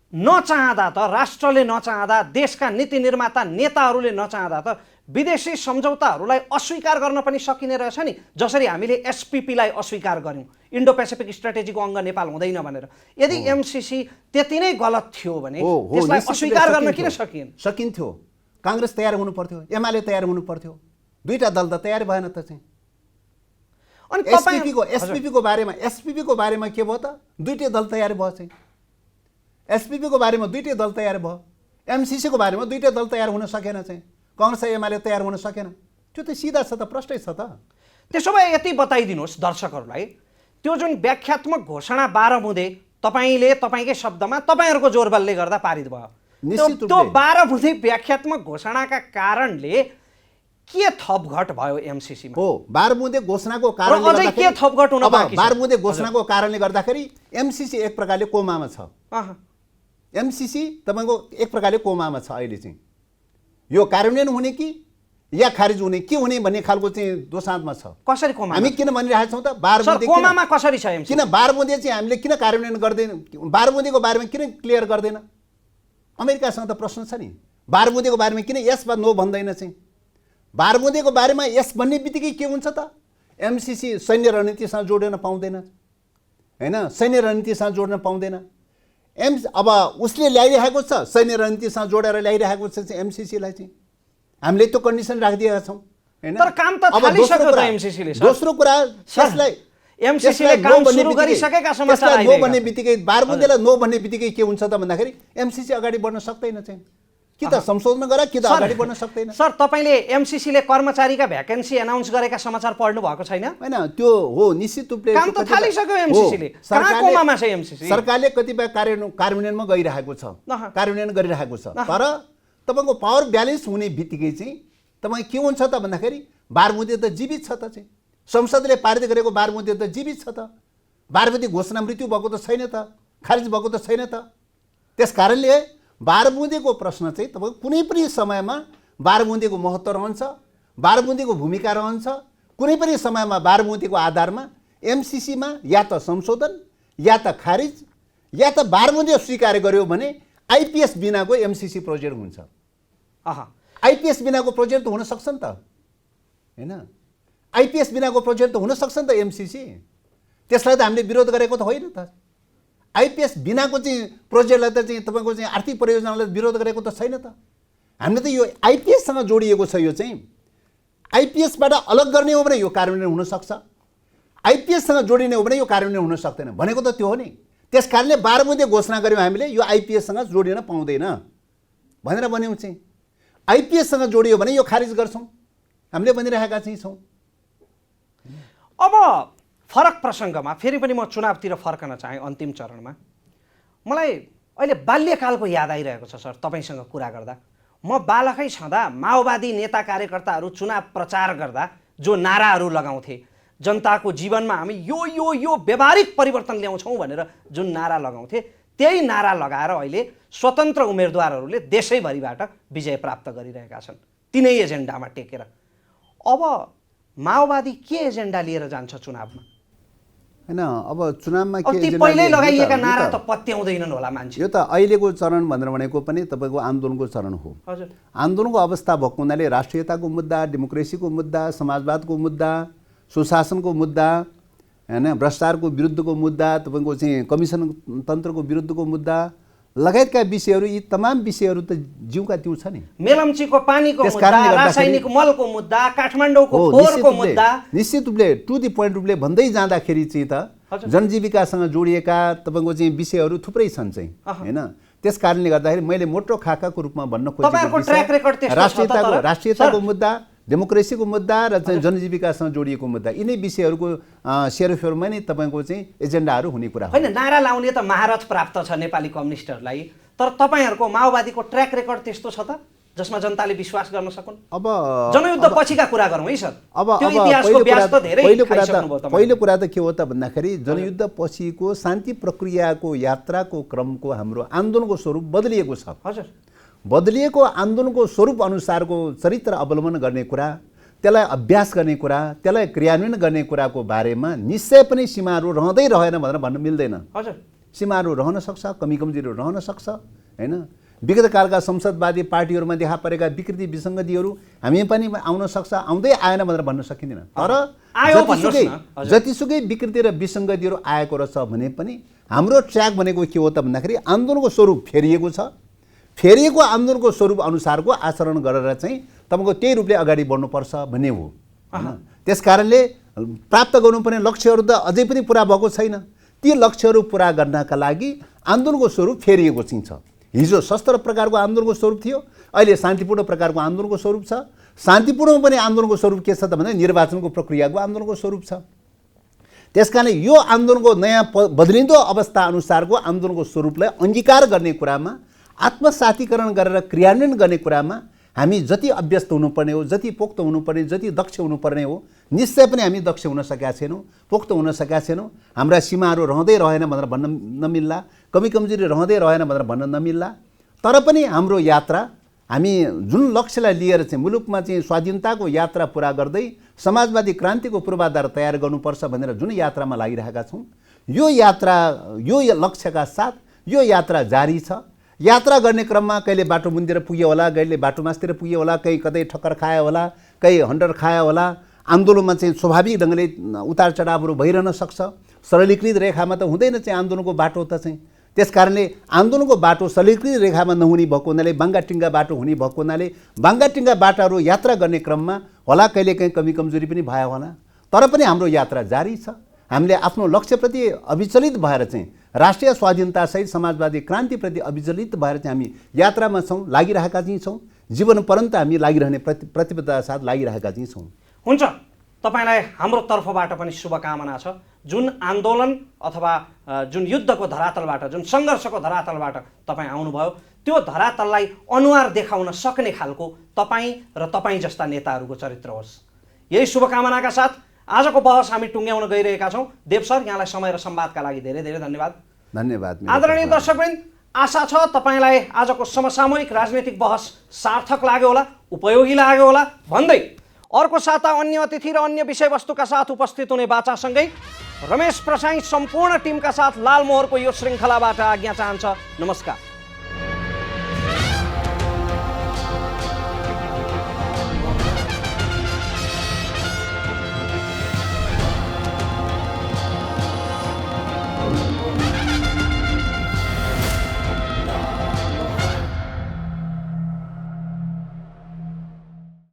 नचाहँदा त, राष्ट्रले नचाहँदा, देशका नीति निर्माता नेताहरूले नचाहँदा त विदेशी सम्झौताहरूलाई अस्वीकार गर्न पनि सकिने रहेछ नि। जसरी हामीले एसपिपीलाई अस्वीकार गऱ्यौँ, इन्डो पेसिफिक स्ट्राटेजीको अङ्ग नेपाल हुँदैन भनेर। यदि एमसिसी त्यति नै गलत थियो भने त्यसलाई अस्वीकार गर्न किन सकिएन? सकिन्थ्यो। काङ्ग्रेस तयार हुनु पर्थ्यो, एमाले तयार हुनु पर्थ्यो, दुईटा दल त तयार भएन त चाहिँ। अनि एसपिपीको बारेमा के भयो त? दुईटै दल तयार भयो चाहिँ। एसपिपीको बारेमा दुईटै दल तयार भयो, एमसिसीको बारेमा दुईटै दल तयार हुन सकेन चाहिँ। काङ्ग्रेस एमाले तयार हुन सकेन। त्यो त सिधा छ त, प्रष्टै छ त। त्यसो भए यति बताइदिनुहोस् दर्शकहरूलाई, त्यो जुन व्याख्यात्मक घोषणा 12 बुँदे तपाईँले तपाईँकै शब्दमा तपाईँहरूको जोरबलले गर्दा पारित भयो, त्यो 12 बुँदे व्याख्यात्मक घोषणाका कारणले के थपघट भयो एमसिसीमा? हो, 12 बुँदे घोषणाको कारणले अझै के थपघट हुन बाँकी छ? 12 बुँदे घोषणाको कारणले गर्दाखेरि एमसिसी एक प्रकारले कोमामा छ। एमसिसी तपाईँको एक प्रकारले कोमामा छ अहिले चाहिँ। यो कार्यान्वयन हुने कि या खारिज हुने के हुने भन्ने खालको चाहिँ दोसाँधमा छ। कसरी कोमा? हामी किन भनिरहेका छौँ त 12 बुँदे कोमामा कसरी छ एमसिसी? किन 12 बुँदे चाहिँ हामीले किन कार्यान्वयन गर्दैन? 12 बुँदेको बारेमा किन क्लियर गर्दैन? अमेरिकासँग त प्रश्न छ नि। 12 बुँदेको बारेमा किन यस वा नो भन्दैन चाहिँ? 12 बुँदेको बारेमा यस भन्ने बित्तिकै के हुन्छ त? एमसिसी सैन्य रणनीतिसँग जोड्न पाउँदैन हैन, सैन्य रणनीतिसँग जोड्न पाउँदैन। अब उसले ल्याइरहेको छ, सैन्य रणनीतिसँग जोडेर ल्याइरहेको छ चाहिँ एमसिसीलाई चाहिँ। हामीले त्यो कन्डिसन राखिदिएका छौँ हैन। तर काम त थालिसक्यो त एमसिसीले। दोस्रो कुरा त्यसलाई एमसिसीले काम सुरु गरिसकेका समाचार आइरहेको छ। नो भन्ने बित्तिकै 12 बुँदेलाई नो भन्ने बित्तिकै के हुन्छ त भन्दाखेरि एमसिसी अगाडि बढ्न सक्दैन चाहिँ। कि त संशोधन गर कि त अगाडि बढ्न सक्दैन। सर, तपाईँले एमसिसीले कर्मचारीका भ्याकेन्सी एनाउन्स गरेका समाचार पढ्नु भएको छैन? हैन, त्यो हो निश्चित रूपले काम त थालिसक्यो एमसिसीले। कहाँ कोमामा छ एमसिसी? सरकारले कतिपय कार्यान्वयनमा गइरहेको छ, कार्यान्वयन गरिरहेको छ। तर तपाईँको पावर ब्यालेन्स हुने बित्तिकै चाहिँ तपाईँ के हुन्छ त भन्दाखेरि 12 बुँदे त जीवित छ त चाहिँ। संसदले पारित गरेको 12 बुँदे त जीवित छ त। 12 बुँदे घोषणा मृत्यु भएको त छैन त, खारिज भएको त छैन त। त्यस कारणले 12 बुँदेको प्रश्न चाहिँ तपाईँ कुनै पनि समयमा 12 बुँदेको महत्त्व रहन्छ, 12 बुँदेको भूमिका रहन्छ। कुनै पनि समयमा 12 बुँदेको आधारमा एमसिसीमा या त संशोधन या त खारिज या त 12 बुँदे स्वीकार गर्यो भने आइपिएस बिनाको एमसिसी प्रोजेक्ट हुन्छ। आइपिएस बिनाको प्रोजेक्ट त हुन सक्छ नि त हैन? आइपिएस बिनाको प्रोजेक्ट त हुन सक्छ नि त एमसिसी। त्यसलाई त हामीले विरोध गरेको त होइन त। आइपिएस बिनाको चाहिँ प्रोजेक्टलाई त चाहिँ तपाईँको चाहिँ आर्थिक परियोजनालाई विरोध गरेको त छैन त। हामीले त यो आइपिएससँग जोडिएको छ। यो चाहिँ आइपिएसबाट अलग गर्ने हो भने यो कार्यान्वयन हुनसक्छ, आइपिएससँग जोडिने हो भने यो कार्यान्वयन हुन सक्दैन भनेको त त्यो हो नि। त्यस कारणले 12 बुँदे घोषणा गऱ्यौँ हामीले, यो आइपिएससँग जोडिन पाउँदैन भनेर भन्यौँ चाहिँ। आइपिएससँग जोडियो भने यो खारिज गर्छौँ हामीले भनिरहेका चाहिँ छौँ। अब फरक प्रसङ्गमा फेरि पनि म चुनावतिर फर्कन चाहेँ। अन्तिम चरणमा मलाई अहिले बाल्यकालको याद आइरहेको छ सर तपाईँसँग कुरा गर्दा। म बालकै छँदा माओवादी नेता कार्यकर्ताहरू चुनाव प्रचार गर्दा जो नाराहरू लगाउँथे, जनताको जीवनमा हामी यो यो यो व्यावहारिक परिवर्तन ल्याउँछौँ भनेर जुन नारा लगाउँथे, त्यही नारा लगाएर अहिले स्वतन्त्र उम्मेदवारहरूले देशैभरिबाट विजय प्राप्त गरिरहेका छन् तिनै एजेन्डामा टेकेर। अब माओवादी के एजेन्डा लिएर जान्छ चुनावमा? होइन अब चुनावमा अब ती पहिल्यै लगाइएका नारा त पत्याउँदैनन् होला मान्छे। यो त अहिलेको चरण भनेर भनेको पनि तपाईँको आन्दोलनको चरण हो। हजुर, आन्दोलनको अवस्था भएको हुनाले राष्ट्रियताको मुद्दा, डेमोक्रेसीको मुद्दा, समाजवादको मुद्दा, सुशासनको मुद्दा, होइन भ्रष्टाचारको विरुद्धको मुद्दा, तपाईँको चाहिँ कमिसन तन्त्रको विरुद्धको मुद्दा लगायतका विषयहरू, यी तमाम विषयहरू त जिउका तिउ छ नि। मेलम्चीको पानीको मुद्दा, रासायनिक मलको मुद्दा, काठमाडौँको फोहोरको मुद्दा, निश्चित रूपले टु द पोइन्ट रूपले भन्दै जाँदाखेरि चाहिँ त जनजीविकासँग जोडिएका तपाईँको चाहिँ विषयहरू थुप्रै छन् चाहिँ, होइन। त्यस कारणले गर्दाखेरि मैले मोटो खाकाको रूपमा भन्न खोजेको राष्ट्रियताको मुद्दा, डेमोक्रेसीको मुद्दा र चाहिँ जनजीविकासँग जोडिएको मुद्दा, यिनै विषयहरूको सेरोफेरोमा नै तपाईँको चाहिँ एजेन्डाहरू हुने कुरा हो। होइन, नारा लाउने त महारथ प्राप्त छ नेपाली कम्युनिस्टहरूलाई, तर तपाईँहरूको माओवादीको ट्र्याक रेकर्ड त्यस्तो छ त जसमा जनताले विश्वास गर्न सकुन्? अब जनयुद्ध पछिका कुरा गरौँ है सर। पहिलो कुरा त के हो त भन्दाखेरि जनयुद्ध पछिको शान्ति प्रक्रियाको यात्राको क्रमको हाम्रो आन्दोलनको स्वरूप बदलिएको छ। हजुर, बदलिएको आन्दोलनको स्वरूप अनुसारको चरित्र अवलम्बन गर्ने कुरा, त्यसलाई अभ्यास गर्ने कुरा, त्यसलाई क्रियान्वयन गर्ने कुराको बारेमा निश्चय पनि सीमाहरू रहँदै रहेन भनेर भन्न मिल्दैन। हजुर, सीमाहरू रहन सक्छ, कमी कमजोरीहरू रहन सक्छ, होइन। विगत कालका संसदवादी पार्टीहरूमा देखा परेका विकृति विसङ्गतिहरू हामी पनि आउन सक्छ, आउँदै आएन भनेर भन्न सकिँदैन। तर जतिसुकै विकृति र विसङ्गतिहरू आएको रहेछ भने पनि हाम्रो ट्र्याक भनेको के हो त भन्दाखेरि आन्दोलनको स्वरूप फेरिएको छ। फेरिएको आन्दोलनको स्वरूप अनुसारको आचरण गरेर चाहिँ तपाईँको त्यही रूपले अगाडि बढ्नुपर्छ भन्ने हो। त्यस कारणले प्राप्त गर्नुपर्ने लक्ष्यहरू त अझै पनि पुरा भएको छैन। ती लक्ष्यहरू पुरा गर्नका लागि आन्दोलनको स्वरूप फेरिएको चाहिँ छ। हिजो शस्त्र प्रकारको आन्दोलनको स्वरूप थियो, अहिले शान्तिपूर्ण प्रकारको आन्दोलनको स्वरूप छ। शान्तिपूर्ण पनि आन्दोलनको स्वरूप के छ त भने निर्वाचनको प्रक्रियाको आन्दोलनको स्वरूप छ। त्यसकारणले यो आन्दोलनको नयाँ बदलिँदो अवस्था अनुसारको आन्दोलनको स्वरूपलाई अङ्गीकार गर्ने कुरामा, आत्मसातीकरण गरेर क्रियान्वयन गर्ने कुरामा हामी जति अभ्यस्त हुनुपर्ने हो, जति पोक्त हुनुपर्ने, जति दक्ष हुनुपर्ने हो, निश्चय पनि हामी दक्ष हुन सकेका छैनौँ, पोक्त हुन सकेका छैनौँ। हाम्रा सीमाहरू रहँदै रहेन भनेर भन्न नमिल्ला, कमी कमजोरी रहँदै रहेन भनेर भन्न नमिल्ला। तर पनि हाम्रो यात्रा, हामी जुन लक्ष्यलाई लिएर चाहिँ मुलुकमा चाहिँ स्वाधीनताको यात्रा पुरा गर्दै समाजवादी क्रान्तिको पूर्वाधार तयार गर्नुपर्छ भनेर जुन यात्रामा लागिरहेका छौँ, यो यात्रा, यो लक्ष्यका साथ यो यात्रा जारी छ। यात्रा गर्ने क्रममा कहिले बाटो मुन्तिर पुग्यो होला, कहिले बाटो मासतिर पुग्यो होला, कहीँ कतै ठक्कर खायो होला, कहीँ हन्टर खायो होला। आन्दोलनमा चाहिँ स्वाभाविक ढङ्गले उतार चढावहरू भइरहन सक्छ। सरलीकृत रेखामा त हुँदैन चाहिँ आन्दोलनको बाटो त चाहिँ। त्यस कारणले आन्दोलनको बाटो सरलीकृत रेखामा नहुने भएको हुनाले, बाङ्गाटिङ्गा बाटो हुने भएको हुनाले बाङ्गाटिङ्गा बाटाहरू यात्रा गर्ने क्रममा होला कहिले काहीँ कमी कमजोरी पनि भयो होला। तर पनि हाम्रो यात्रा जारी छ। हामीले आफ्नो लक्ष्यप्रति अविचलित भएर चाहिँ राष्ट्रिय स्वाधीनतासहित समाजवादी क्रान्तिप्रति अविचलित भएर चाहिँ हामी यात्रामा छौँ, लागिरहेका चाहिँ छौँ। जीवन पर्यन्त हामी लागिरहने प्रतिबद्धता साथ लागिरहेका चाहिँ छौँ। हुन्छ, तपाईँलाई हाम्रो तर्फबाट पनि शुभकामना छ। जुन आन्दोलन अथवा जुन युद्धको धरातलबाट, जुन सङ्घर्षको धरातलबाट तपाईँ आउनुभयो, त्यो धरातललाई अनुहार देखाउन सक्ने खालको तपाईँ र तपाईँ जस्ता नेताहरूको चरित्र होस्। यही शुभकामनाका साथ आजको बहस हामी टुङ्ग्याउन गइरहेका छौँ। देव सर, यहाँलाई समय र संवादका लागि धेरै धेरै धन्यवाद। धन्यवाद। आदरणीय दर्शकवृन्द, आशा छ तपाईँलाई आजको समसामयिक राजनीतिक बहस सार्थक लाग्यो होला, उपयोगी लाग्यो होला भन्दै अर्को साता अन्य अतिथि र अन्य विषयवस्तुका साथ उपस्थित हुने बाचासँगै रमेश प्रसाई सम्पूर्ण टिमका साथ लालमोहरको यो श्रृङ्खलाबाट आज्ञा चाहन्छ। नमस्कार।